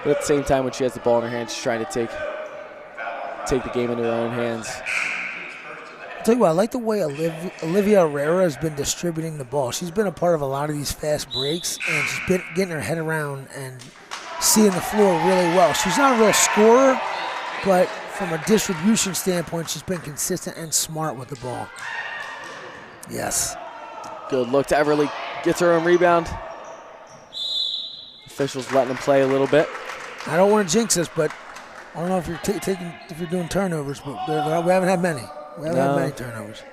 Speaker 1: But at the same time, when she has the ball in her hands, she's trying to take the game into her own hands.
Speaker 2: I'll tell you what, I like the way Olivia Herrera has been distributing the ball. She's been a part of a lot of these fast breaks, and she's been getting her head around and seeing the floor really well. She's not a real scorer, but from a distribution standpoint, she's been consistent and smart with the ball. Yes.
Speaker 1: Good look to Everly. Gets her own rebound. Officials letting them play a little bit.
Speaker 2: I don't want to jinx this, but I don't know if you're doing turnovers, but we haven't had many. We haven't had many turnovers.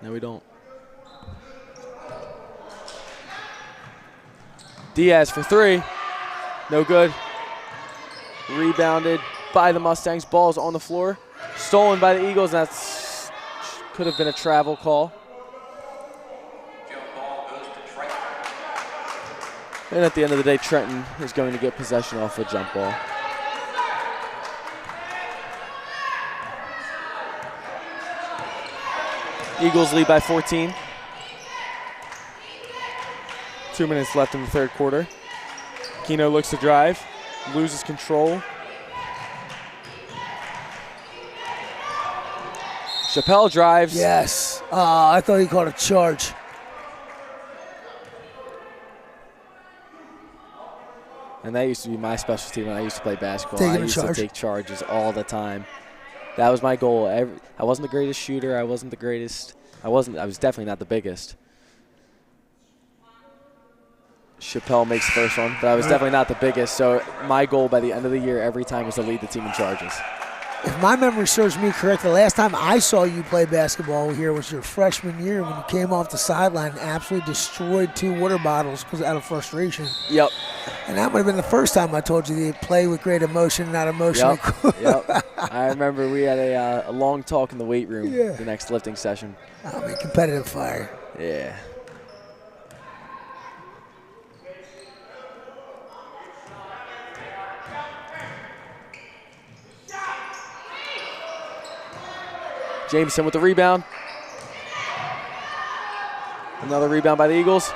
Speaker 1: No, we don't. Diaz for three. No good. Rebounded by the Mustangs. Ball's on the floor. Stolen by the Eagles. That's could have been a travel call. And at the end of the day, Triton is going to get possession off a jump ball. Eagles lead by 14. 2 minutes left in the third quarter. Keno looks to drive, loses control. Chappelle drives.
Speaker 2: Yes. I thought he called a charge.
Speaker 1: And that used to be my specialty when I used to play basketball.
Speaker 2: Taking
Speaker 1: I
Speaker 2: a
Speaker 1: used
Speaker 2: charge.
Speaker 1: to take charges all the time. That was my goal. I wasn't the greatest shooter. I wasn't the greatest. I was definitely not the biggest. Chappelle makes the first one, but I was definitely not the biggest. So my goal by the end of the year every time was to lead the team in charges.
Speaker 2: If my memory serves me correct, the last time I saw you play basketball here was your freshman year when you came off the sideline and absolutely destroyed 2 water bottles because out of frustration.
Speaker 1: Yep.
Speaker 2: And that would have been the first time I told you to play with great emotion, not emotion.
Speaker 1: Yep. I remember we had a long talk in the weight room the next lifting session.
Speaker 2: I mean, competitive fire.
Speaker 1: Yeah. Jameson with the rebound. Another rebound by the Eagles.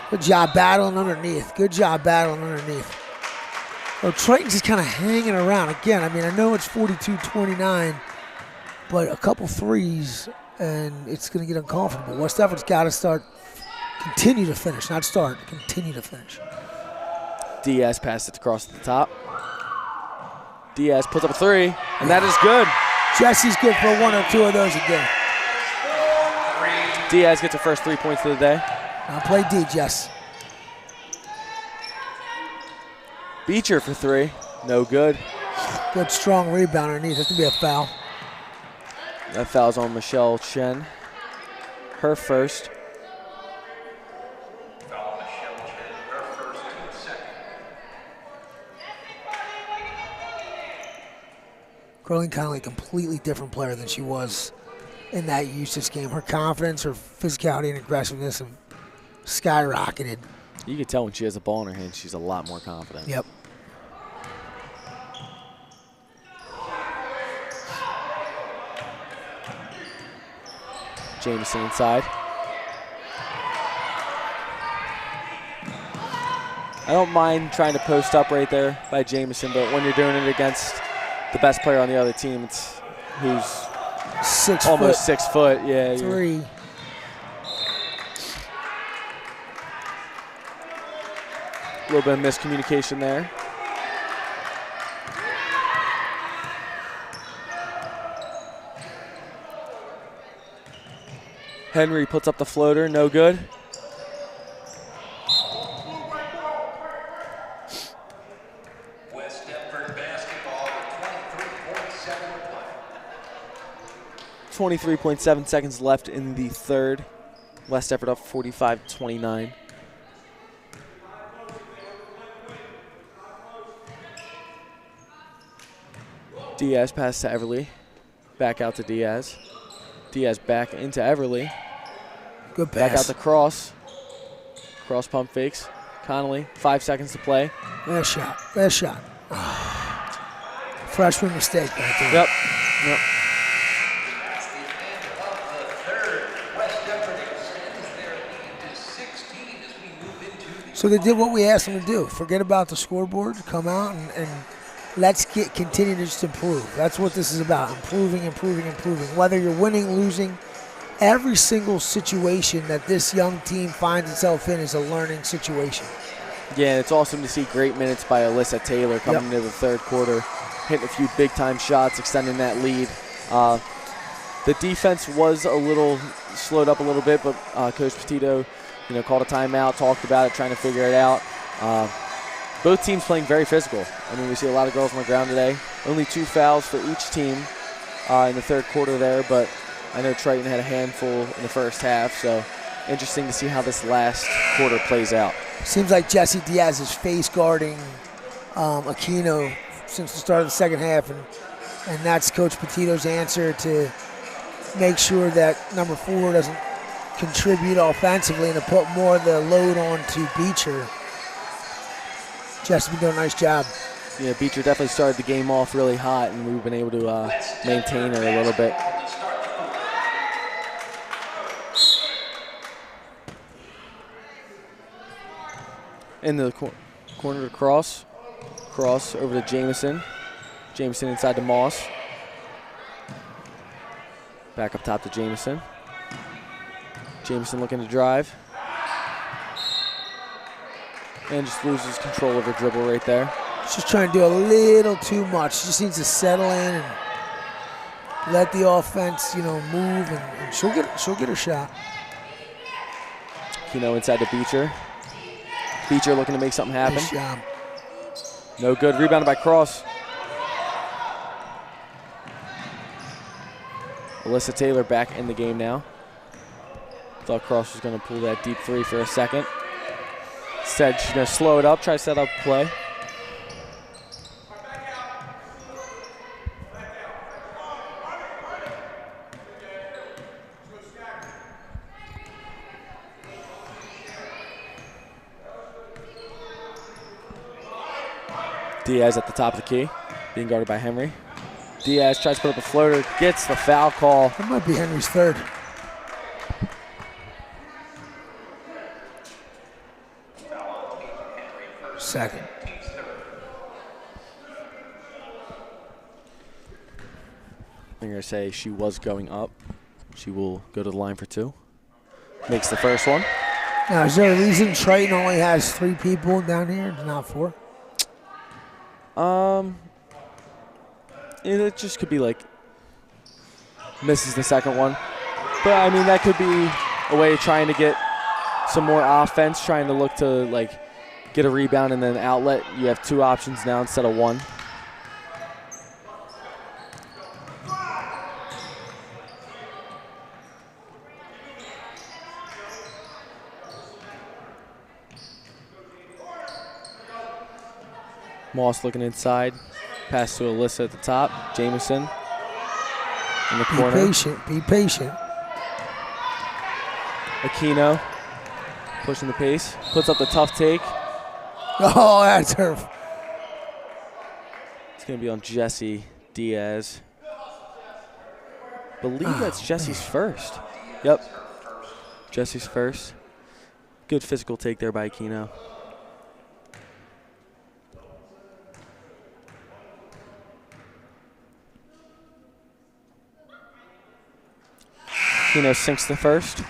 Speaker 2: Good job battling underneath. Good job battling underneath. Well, Triton's just kind of hanging around. Again, I mean, I know it's 42-29, but a couple threes, and it's going to get uncomfortable. West Everett's got to continue to finish, not start, continue to finish.
Speaker 1: Diaz passed it across the top. Diaz puts up a three, and that is good.
Speaker 2: Jesse's good for 1 or 2 of those again.
Speaker 1: Diaz gets her first 3 points of the day.
Speaker 2: Now play D, Jess.
Speaker 1: Beecher for three, no good.
Speaker 2: Good strong rebound underneath. That's going to be a foul.
Speaker 1: That foul's on Michelle Chen. Her first.
Speaker 3: Foul Michelle Chen, her first, team second.
Speaker 2: Curling Connolly, a completely different player than she was in that Eustis game. Her confidence, her physicality, and aggressiveness have skyrocketed.
Speaker 1: You can tell when she has the ball in her hand, she's a lot more confident.
Speaker 2: Yep.
Speaker 1: Jameson inside. I don't mind trying to post up right there by Jameson, but when you're doing it against the best player on the other team, it's who's
Speaker 2: 6
Speaker 1: almost
Speaker 2: foot,
Speaker 1: 6 foot. Yeah.
Speaker 2: 3.
Speaker 1: A little bit of miscommunication there. Henry puts up the floater, no good.
Speaker 3: West Deptford basketball with 23.7 to play.
Speaker 1: 23.7 seconds left in the third. West Deptford up 45-29. Diaz pass to Everly. Back out to Diaz. Diaz back into Everly.
Speaker 2: Good pass.
Speaker 1: Back out to Cross. Cross pump fakes. Connolly, 5 seconds to play.
Speaker 2: Last shot. Last shot. Freshman mistake right there.
Speaker 1: Yep.
Speaker 3: That's the end of the third. West Deptford extends their lead to 16 as we move into the
Speaker 2: So they did what we asked them to do. Forget about the scoreboard. Come out and let's continue to just improve. That's what this is about, improving. Whether you're winning, losing, every single situation that this young team finds itself in is a learning situation.
Speaker 1: Yeah, it's awesome to see great minutes by Alyssa Taylor coming into the third quarter, hitting a few big-time shots, extending that lead. The defense was a little slowed up a little bit, but Coach Petito, called a timeout, talked about it, trying to figure it out. Both teams playing very physical. I mean, we see a lot of girls on the ground today. Only 2 fouls for each team in the third quarter there, but I know Triton had a handful in the first half, so interesting to see how this last quarter plays out.
Speaker 2: Seems like Jessie Diaz is face guarding Aquino since the start of the second half, and that's Coach Petito's answer to make sure that number 4 doesn't contribute offensively and to put more of the load on to Beecher. Jessie's been doing a nice job.
Speaker 1: Yeah, Beecher definitely started the game off really hot, and we've been able to maintain her a little bit. In the corner to cross over to Jamison. Jamison inside to Moss. Back up top to Jamison. Jamison looking to drive. And just loses control of her dribble right there.
Speaker 2: She's just trying to do a little too much. She just needs to settle in and let the offense, move, and she'll get her shot.
Speaker 1: Inside to Beecher. Beecher looking to make something happen.
Speaker 2: Nice job.
Speaker 1: No good. Rebounded by Cross. Alyssa Taylor back in the game now. Thought Cross was going to pull that deep 3 for a second. Said she's going to slow it up, try to set up play. Diaz at the top of the key, being guarded by Henry. Diaz tries to put up a floater, gets the foul call.
Speaker 2: That might be Henry's third. Second.
Speaker 1: I'm going to say she was going up. She will go to the line for 2. Makes the first one.
Speaker 2: Now, is there a reason Triton only has 3 people down here, not 4?
Speaker 1: It just could be misses the second one. But I mean, that could be a way of trying to get some more offense, trying to look to get a rebound and then outlet. You have 2 options now instead of 1. Moss looking inside. Pass to Alyssa at the top. Jamison in the corner.
Speaker 2: Be patient.
Speaker 1: Aquino pushing the pace. Puts up the tough take.
Speaker 2: Oh, that's her.
Speaker 1: It's going to be on Jessie Diaz. Believe that's Jessie's first. Yep. Jessie's first. Good physical take there by Aquino. Aquino sinks the first.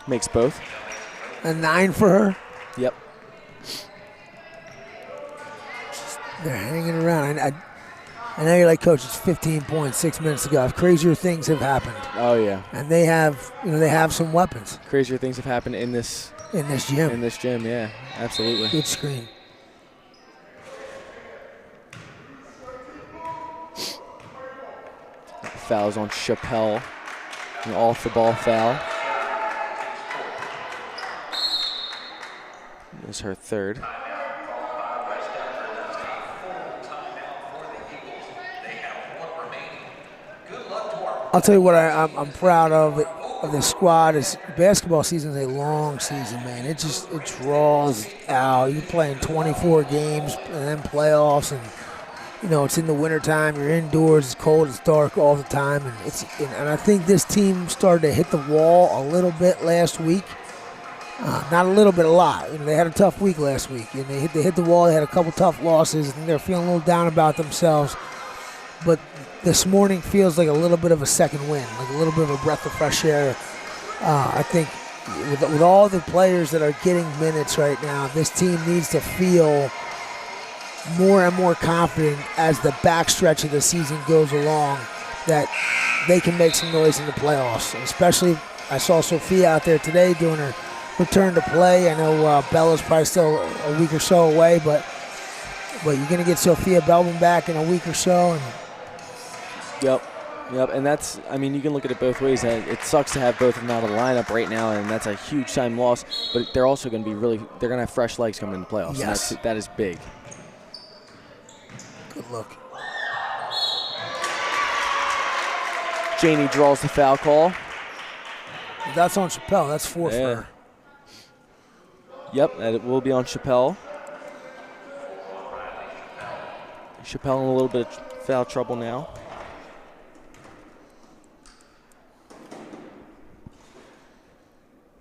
Speaker 1: Makes both.
Speaker 2: A 9 for her.
Speaker 1: Yep.
Speaker 2: They're hanging around. I know you're like, Coach, it's 15 points 6 minutes ago. Crazier things have happened.
Speaker 1: Oh yeah.
Speaker 2: And they have some weapons.
Speaker 1: Crazier things have happened in this
Speaker 2: gym.
Speaker 1: In this gym, yeah, absolutely.
Speaker 2: Good screen.
Speaker 1: Fouls on Chappelle. An off the ball foul. This is her third.
Speaker 2: I'll tell you what I'm proud of. of the squad is basketball season is a long season, man. It draws out. You're playing 24 games and then playoffs, and it's in the wintertime. You're indoors. It's cold. It's dark all the time, and I think this team started to hit the wall a little bit last week. Not a little bit, a lot. They had a tough week last week, and they hit the wall. They had a couple tough losses, and they're feeling a little down about themselves. But this morning feels like a little bit of a second win, like a little bit of a breath of fresh air. I think with all the players that are getting minutes right now, this team needs to feel more and more confident as the backstretch of the season goes along that they can make some noise in the playoffs. Especially, I saw Sophia out there today doing her return to play. I know Bella's probably still a week or so away, but you're going to get Sophia Belbin back in a week or so. And
Speaker 1: Yep, and that's, you can look at it both ways. It sucks to have both of them out of the lineup right now, and that's a huge time loss, but they're also going to be they're going to have fresh legs coming in the playoffs.
Speaker 2: Yes.
Speaker 1: And that is big.
Speaker 2: Good look.
Speaker 1: Janie draws the foul call.
Speaker 2: That's on Chappelle. That's fourth for her.
Speaker 1: Yep, and it will be on Chappelle. Chappelle in a little bit of foul trouble now.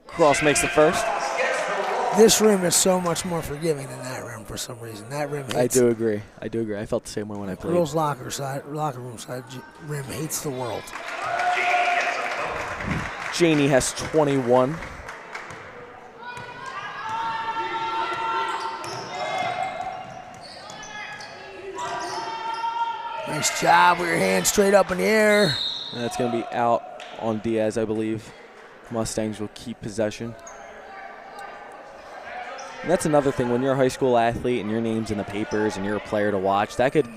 Speaker 1: Cross makes the first.
Speaker 2: This rim is so much more forgiving than that rim for some reason. That rim hates.
Speaker 1: I do agree. I felt the same way when I played.
Speaker 2: Girls' locker room side rim hates the world.
Speaker 1: Janie has 21.
Speaker 2: Nice job with your hand straight up in the air.
Speaker 1: And that's going to be out on Diaz, I believe. Mustangs will keep possession. And that's another thing, when you're a high school athlete and your name's in the papers and you're a player to watch, that could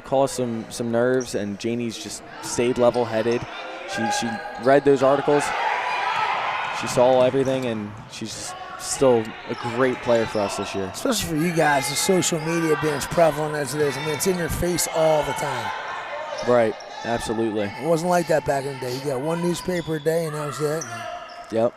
Speaker 1: cause some nerves, and Janie's just stayed level-headed. She read those articles, she saw everything, and she's still a great player for us this year.
Speaker 2: Especially for you guys, the social media being as prevalent as it is. It's in your face all the time.
Speaker 1: Right, absolutely.
Speaker 2: It wasn't like that back in the day. You got one newspaper a day, and that was it.
Speaker 1: Yep.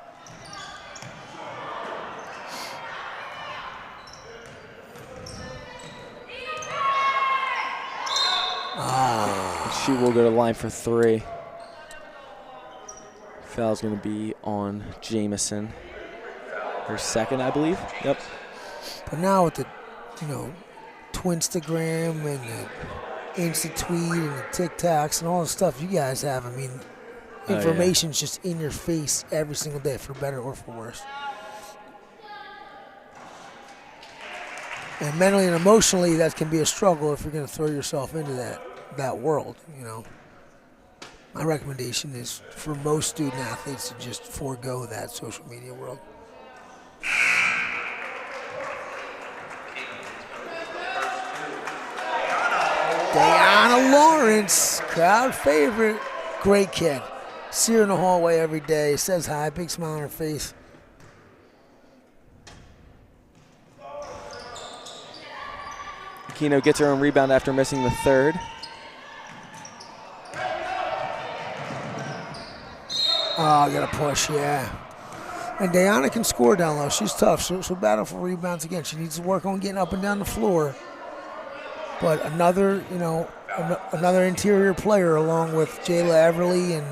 Speaker 1: She will go to the line for three. Foul's going to be on Jamison. Her second, I believe. Yep.
Speaker 2: But now with the, Twinstagram and the Insta-tweet and the TikToks and all the stuff you guys have, information's just in your face every single day, for better or for worse. And mentally and emotionally, that can be a struggle if you're going to throw yourself into that world, My recommendation is for most student athletes to just forego that social media world. Diana Lawrence, crowd favorite, great kid. See her in the hallway every day, says hi, big smile on her face.
Speaker 1: Aquino gets her own rebound after missing the third.
Speaker 2: Oh, got to push, yeah. And Diana can score down low. She's tough. She'll battle for rebounds again. She needs to work on getting up and down the floor. But another interior player along with Jayla Everly and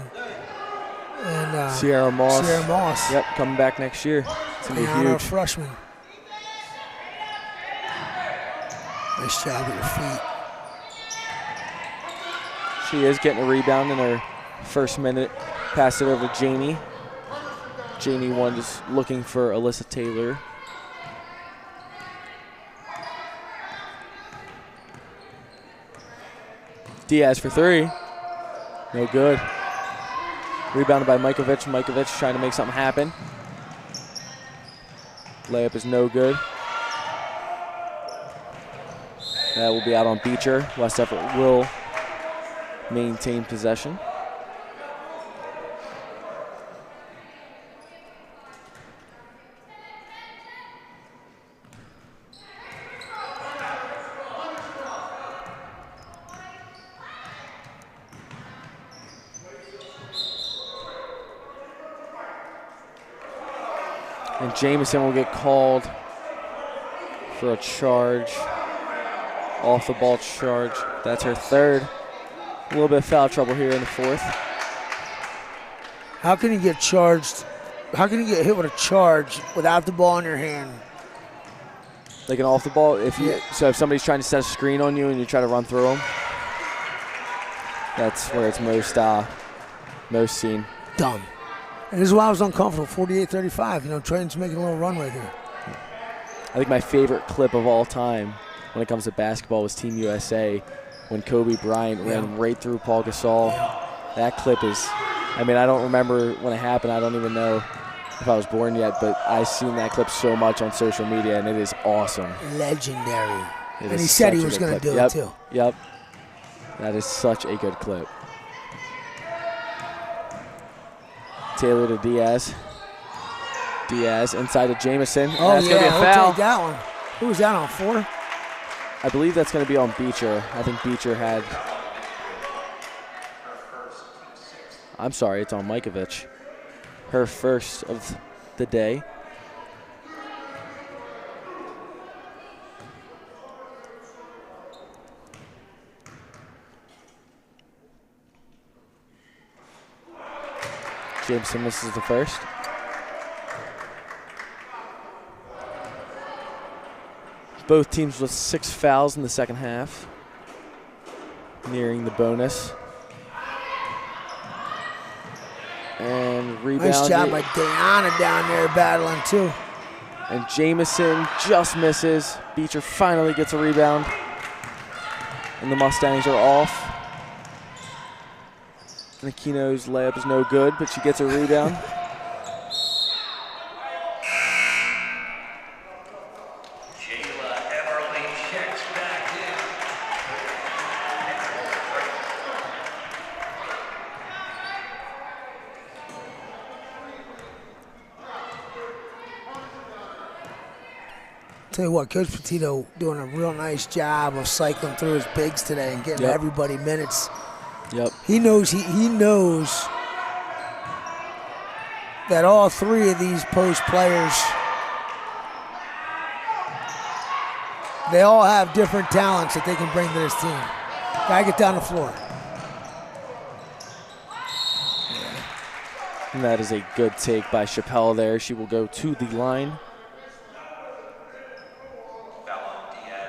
Speaker 1: Sierra Moss.
Speaker 2: Sierra Moss.
Speaker 1: Yep, coming back next year. It's going to be
Speaker 2: Diana,
Speaker 1: huge.
Speaker 2: freshman. Nice job with her feet.
Speaker 1: She is getting a rebound in her first minute. Pass it over to Janie. Janie one just looking for Alyssa Taylor. Diaz for three. No good. Rebounded by Majkovic. Majkovic trying to make something happen. Layup is no good. That will be out on Beecher. West Everett will maintain possession. And Jamison will get called for a charge, off the ball charge. That's her third. A little bit of foul trouble here in the fourth.
Speaker 2: How can you get charged? How can you get hit with a charge without the ball in your hand?
Speaker 1: Like an off the ball,
Speaker 2: Yeah.
Speaker 1: so if somebody's trying to set a screen on you and you try to run through them, that's where it's most seen.
Speaker 2: Dumb. And this is why I was uncomfortable. 48-35. Triton's making a little run right here.
Speaker 1: I think my favorite clip of all time when it comes to basketball was Team USA when Kobe Bryant ran right through Paul Gasol. That clip is, I don't remember when it happened. I don't even know if I was born yet, but I've seen that clip so much on social media, and it is awesome.
Speaker 2: Legendary.
Speaker 1: It
Speaker 2: And
Speaker 1: is
Speaker 2: he said he
Speaker 1: such a
Speaker 2: was
Speaker 1: good
Speaker 2: going to
Speaker 1: clip.
Speaker 2: do it too.
Speaker 1: Yep. That is such a good clip. Taylor to Diaz. Diaz inside to Jamison.
Speaker 2: Oh,
Speaker 1: that's going to be a
Speaker 2: he'll
Speaker 1: foul.
Speaker 2: take that one. Who was that on, 4?
Speaker 1: I believe that's going to be on Beecher. I think Beecher had. I'm sorry, it's on Majkovic. Her first of the day. Jameson misses the first. Both teams with 6 fouls in the second half. Nearing the bonus. And rebound.
Speaker 2: Nice job by Diana down there battling too.
Speaker 1: And Jamison just misses. Beecher finally gets a rebound. And the Mustangs are off. And Aquino's layup is no good, but she gets a rebound.
Speaker 2: Tell you what, Coach Petito doing a real nice job of cycling through his bigs today and getting everybody minutes.
Speaker 1: Yep.
Speaker 2: He knows he knows that all 3 of these post players, they all have different talents that they can bring to this team. Gotta get down the floor.
Speaker 1: And that is a good take by Chappelle there. She will go to the line.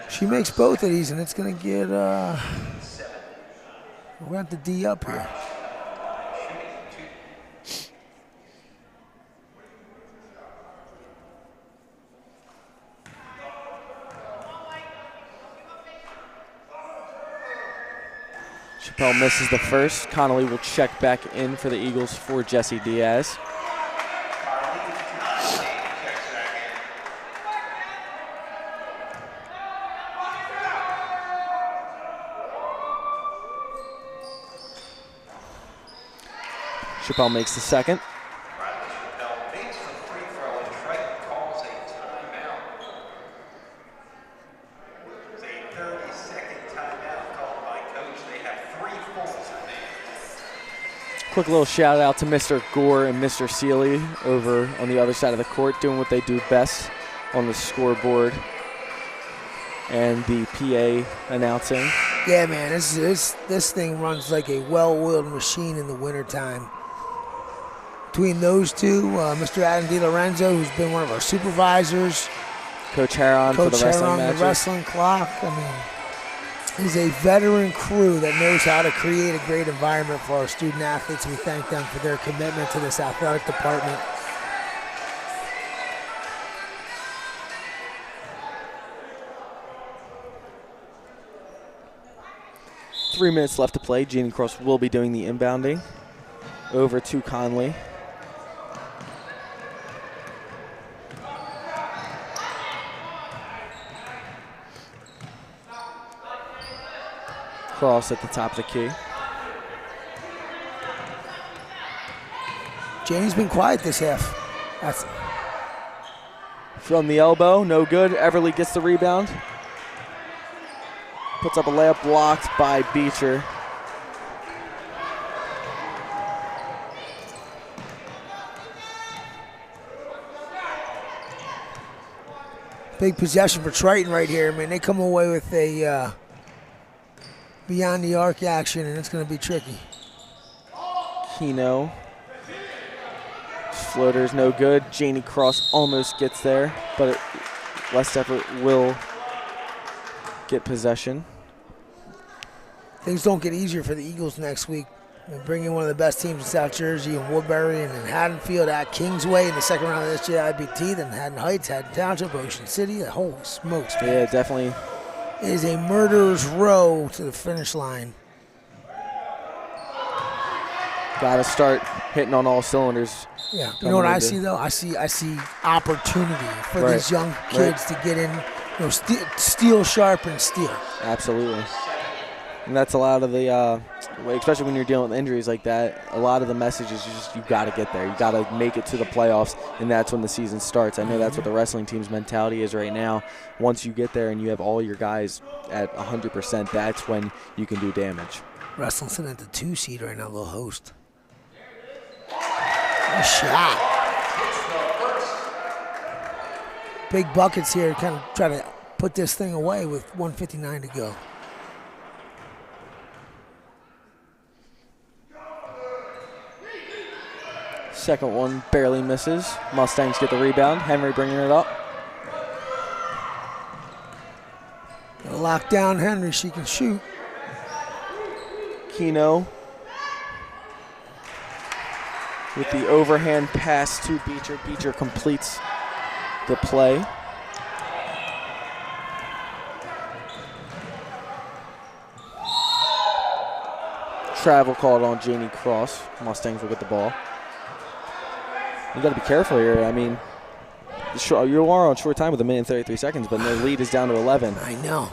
Speaker 2: She makes both of these, and it's going to get, we're going to have to D up here.
Speaker 1: Chappelle misses the first. Connolly will check back in for the Eagles for Jesse Diaz. Chappelle makes the second.
Speaker 3: Chappelle makes the free throw and Triton calls a timeout. It's a 30-second timeout called by coach. They have 3 fulls remaining.
Speaker 1: Quick little shout out to Mr. Gore and Mr. Seeley over on the other side of the court doing what they do best on the scoreboard and the PA announcing.
Speaker 2: Yeah, man, this thing runs like a well-oiled machine in the wintertime. Between those two, Mr. Adam DiLorenzo, who's been one of our supervisors,
Speaker 1: Coach Heron for the wrestling matches.
Speaker 2: the wrestling clock. He's a veteran crew that knows how to create a great environment for our student athletes. We thank them for their commitment to this athletic department.
Speaker 1: Three minutes left to play. Jeannie Cross will be doing the inbounding over to Conley. Cross at the top of the key.
Speaker 2: Janie's been quiet this half. That's
Speaker 1: From the elbow, no good. Everly gets the rebound. Puts up a layup blocked by Beecher.
Speaker 2: Big possession for Triton right here. I mean, they come away with a beyond the arc action, and it's going to be tricky.
Speaker 1: Keno. Floater's no good. Janie Cross almost gets there, but West Effort will get possession.
Speaker 2: Things don't get easier for the Eagles next week. They bring in one of the best teams in South Jersey and Woodbury, and then Haddonfield at Kingsway in the second round of this JIBT, then Haddon Heights, Haddon Township, Ocean City. Holy smokes, man.
Speaker 1: Yeah, definitely.
Speaker 2: It is a murderer's row to the finish line.
Speaker 1: Got to start hitting on all cylinders.
Speaker 2: Yeah, you know what I see though? I see opportunity for
Speaker 1: Right.
Speaker 2: these young kids to get in, steel sharp and steel.
Speaker 1: Absolutely. And that's a lot of the, especially when you're dealing with injuries like that, a lot of the message is you got to get there. You got to make it to the playoffs, and that's when the season starts. I know that's what the wrestling team's mentality is right now. Once you get there and you have all your guys at 100%, that's when you can do damage.
Speaker 2: Wrestling's sitting at the 2 seed right now, little host. Nice shot. Big buckets here, kind of try to put this thing away with 1:59 to go.
Speaker 1: Second one barely misses. Mustangs get the rebound. Henry bringing it up.
Speaker 2: Gotta lock down Henry, she can shoot.
Speaker 1: Keno with the overhand pass to Beecher. Beecher completes the play. Travel called on Janie Cross. Mustangs will get the ball. You got to be careful here. I mean, you are on short time with 1 minute and 33 seconds, but their lead is down to 11.
Speaker 2: I know.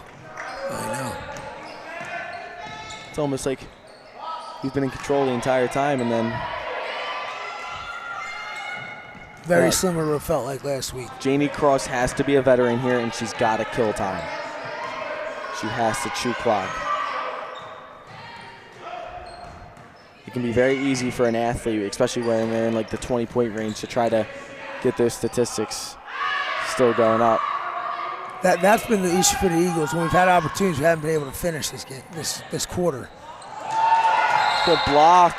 Speaker 1: It's almost like you've been in control the entire time, and then
Speaker 2: Very similar to what it felt like last week.
Speaker 1: Janie Cross has to be a veteran here, and she's got to kill time. She has to chew clock. It can be very easy for an athlete, especially when they're in like the 20-point range, to try to get those statistics still going up.
Speaker 2: That's been the issue for the Eagles. When we've had opportunities, we haven't been able to finish this game, this quarter.
Speaker 1: Good block.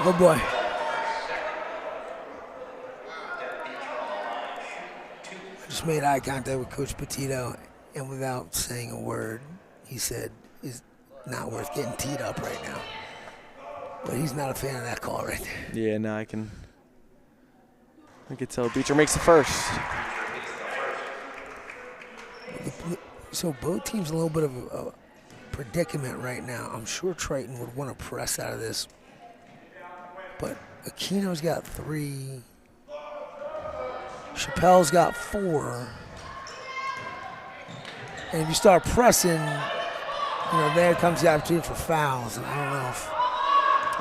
Speaker 2: Oh boy. I just made eye contact with Coach Petito, and without saying a word, he said it's not worth getting teed up right now. But he's not a fan of that call right there.
Speaker 1: Yeah, no, I can tell. Beecher makes the first.
Speaker 2: So both teams a little bit of a predicament right now. I'm sure Triton would want to press out of this. But Aquino's got 3. Chappelle's got 4. And if you start pressing, there comes the opportunity for fouls. And I don't know if...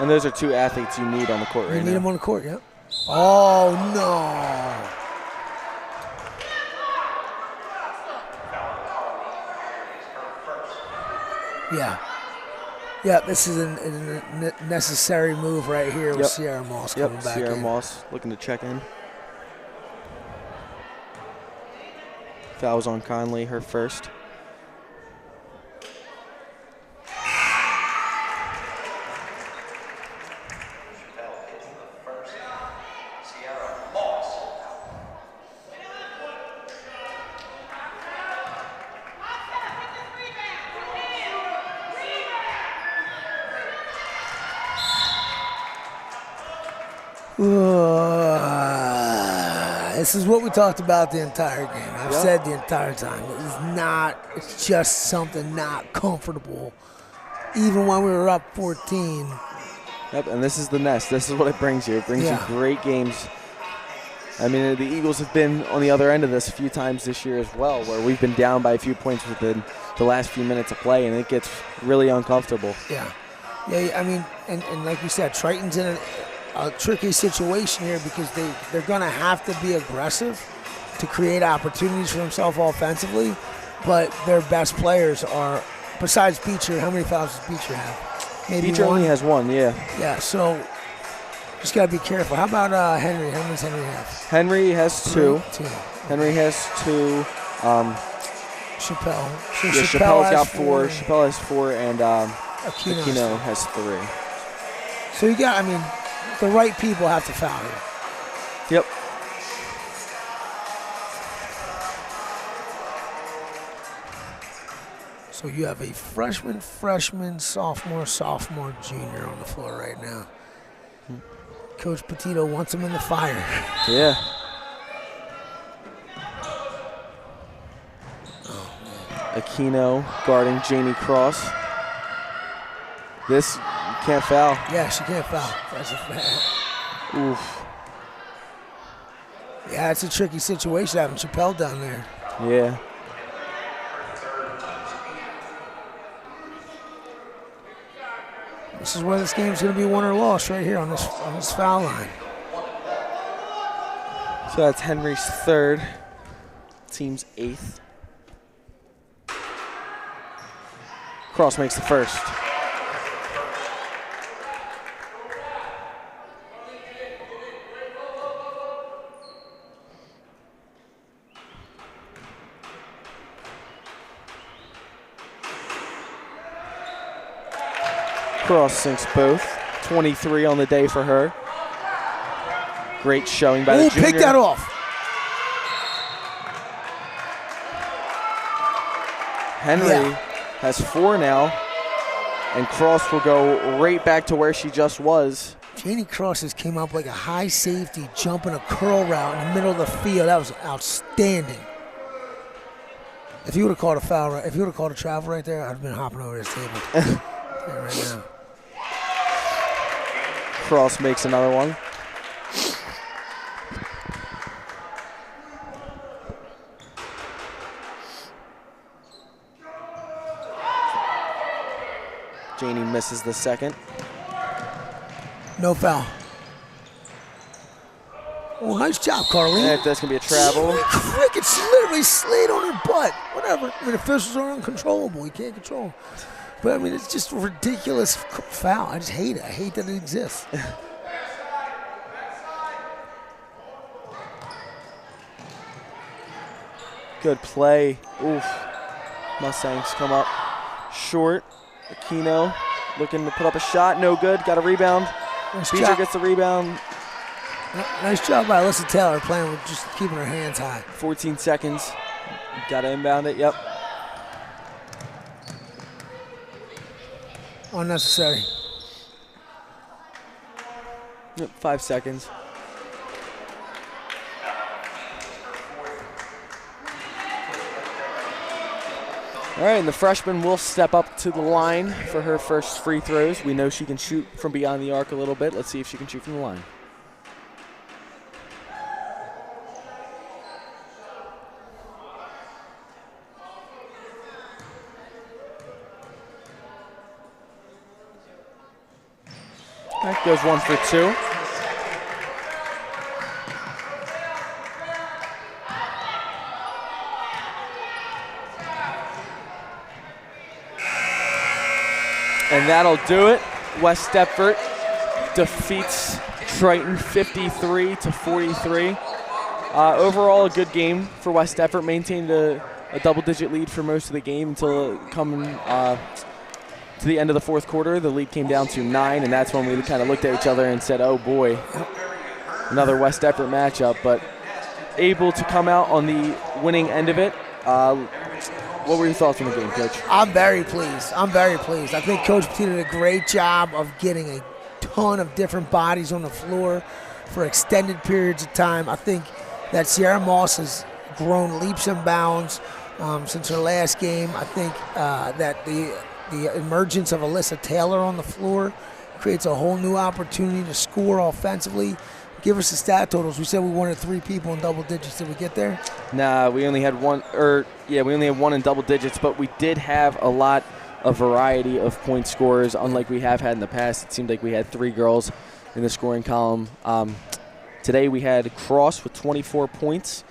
Speaker 1: And those are 2 athletes you need on the court right now.
Speaker 2: You need them on the court, yeah. Oh, no. Yeah. Yeah, this is a necessary move right here with Sierra Moss coming back in.
Speaker 1: Sierra Moss looking to check in. Fouls on Conley, her first.
Speaker 2: This is what we talked about the entire game. I've said the entire time. It's just something not comfortable. Even when we were up 14.
Speaker 1: Yep, and this is the nest. This is what it brings you. It brings you great games. I mean, the Eagles have been on the other end of this a few times this year as well, where we've been down by a few points within the last few minutes of play, and it gets really uncomfortable.
Speaker 2: Yeah, I mean, and like you said, Triton's in a tricky situation here because they're going to have to be aggressive to create opportunities for themselves offensively, but their best players are, besides Beecher, how many fouls does Beecher have? maybe
Speaker 1: Beecher
Speaker 2: one.
Speaker 1: only has one, yeah.
Speaker 2: Yeah, so just got to be careful. How about Henry? How many does Henry have?
Speaker 1: Henry has two.
Speaker 2: Two.
Speaker 1: Henry has two.
Speaker 2: Chappelle. So
Speaker 1: Yeah, Chappelle's got four. Chappelle has four, and Aquino has three.
Speaker 2: So you got, the right people have to foul here.
Speaker 1: Yep.
Speaker 2: So you have a freshman, sophomore, junior on the floor right now. Coach Petito wants him in the fire.
Speaker 1: Yeah. Aquino guarding Jamie Cross. This, you can't foul.
Speaker 2: Yeah, she can't foul. That's a fact.
Speaker 1: Oof.
Speaker 2: Yeah, it's a tricky situation having Chappelle down there.
Speaker 1: Yeah.
Speaker 2: This is where this game's going to be won or lost right here on this foul line.
Speaker 1: So that's Henry's third. Team's eighth. Cross makes the first. Cross sinks both. 23 on the day for her. Great showing by the junior.
Speaker 2: Pick that off.
Speaker 1: Henry has four now, and Cross will go right back to where she just was.
Speaker 2: Janie Cross just came up like a high safety, jumping a curl route in the middle of the field. That was outstanding. If you would have called a foul, if you would have called a travel right there, I'd have been hopping over this table right now.
Speaker 1: Cross makes another one. Janie misses the second.
Speaker 2: No foul. Oh, nice job, Carlene.
Speaker 1: And that's going to be a travel.
Speaker 2: Frick, it's literally slid on her butt. Whatever. Officials are uncontrollable. You can't control. But, it's just a ridiculous foul. I just hate it. I hate that it exists.
Speaker 1: Good play. Oof. Mustangs come up short. Aquino looking to put up a shot. No good. Got a rebound. Beecher gets the rebound.
Speaker 2: Nice job by Alyssa Taylor playing with just keeping her hands high.
Speaker 1: 14 seconds. Got to inbound it. Yep.
Speaker 2: Unnecessary.
Speaker 1: Yep. 5 seconds. All right, and the freshman will step up to the line for her first free throws. We know she can shoot from beyond the arc a little bit. Let's see if she can shoot from the line. That goes 1 for 2. And that'll do it. West Deptford defeats Triton 53-43. Overall, a good game for West Deptford. Maintained a double-digit lead for most of the game until coming to the end of the fourth quarter. The lead came down to 9, and that's when we kind of looked at each other and said, oh boy, another West Deptford matchup. But able to come out on the winning end of it. What were your thoughts on the game, Coach?
Speaker 2: I'm very pleased. I think Coach Petito did a great job of getting a ton of different bodies on the floor for extended periods of time. I think that Sierra Moss has grown leaps and bounds since her last game. I think that the emergence of Alyssa Taylor on the floor creates a whole new opportunity to score offensively. Give us the stat totals. We said we wanted 3 people in double digits. Did we get there?
Speaker 1: Nah, we only had one. We only had 1 in double digits, but we did have a lot of variety of point scorers, unlike we have had in the past. It seemed like we had 3 girls in the scoring column. Today we had Cross with 24 points,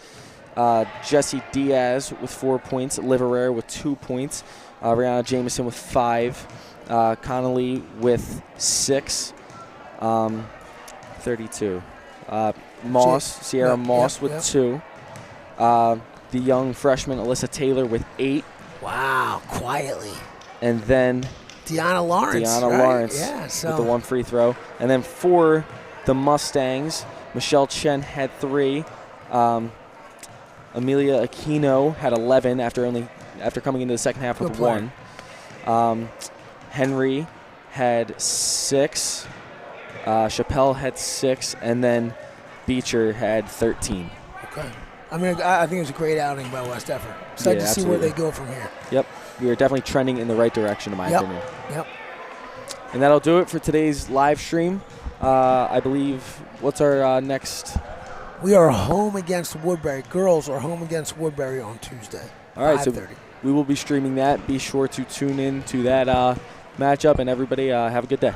Speaker 1: Jessie Diaz with 4 points, Liv Herrera with 2 points, Rihanna Jameson with 5, Connolly with 6. 32. Sierra
Speaker 2: Yep,
Speaker 1: Moss
Speaker 2: yep,
Speaker 1: with
Speaker 2: yep.
Speaker 1: 2. The young freshman Alyssa Taylor with 8.
Speaker 2: Wow, quietly.
Speaker 1: And then
Speaker 2: Deanna Lawrence.
Speaker 1: Deanna
Speaker 2: right?
Speaker 1: Lawrence
Speaker 2: Yeah, so
Speaker 1: with the 1 free throw. And then for the Mustangs, Michelle Chen had 3. Amelia Aquino had 11 after coming into the second half
Speaker 2: Good
Speaker 1: with
Speaker 2: player.
Speaker 1: 1. Henry had 6. Chappelle had 6, and then Beecher had 13.
Speaker 2: Okay. I mean, I think it was a great outing by West Effort. Excited to see where
Speaker 1: absolutely.
Speaker 2: they go from here.
Speaker 1: Yep, we are definitely trending in the right direction, in my opinion.
Speaker 2: Yep.
Speaker 1: And that'll do it for today's live stream. I believe, what's our next?
Speaker 2: We are home against Woodbury. Girls are home against Woodbury on Tuesday.
Speaker 1: All right, so
Speaker 2: 5:30.
Speaker 1: we will be streaming that. Be sure to tune in to that matchup, and everybody have a good day.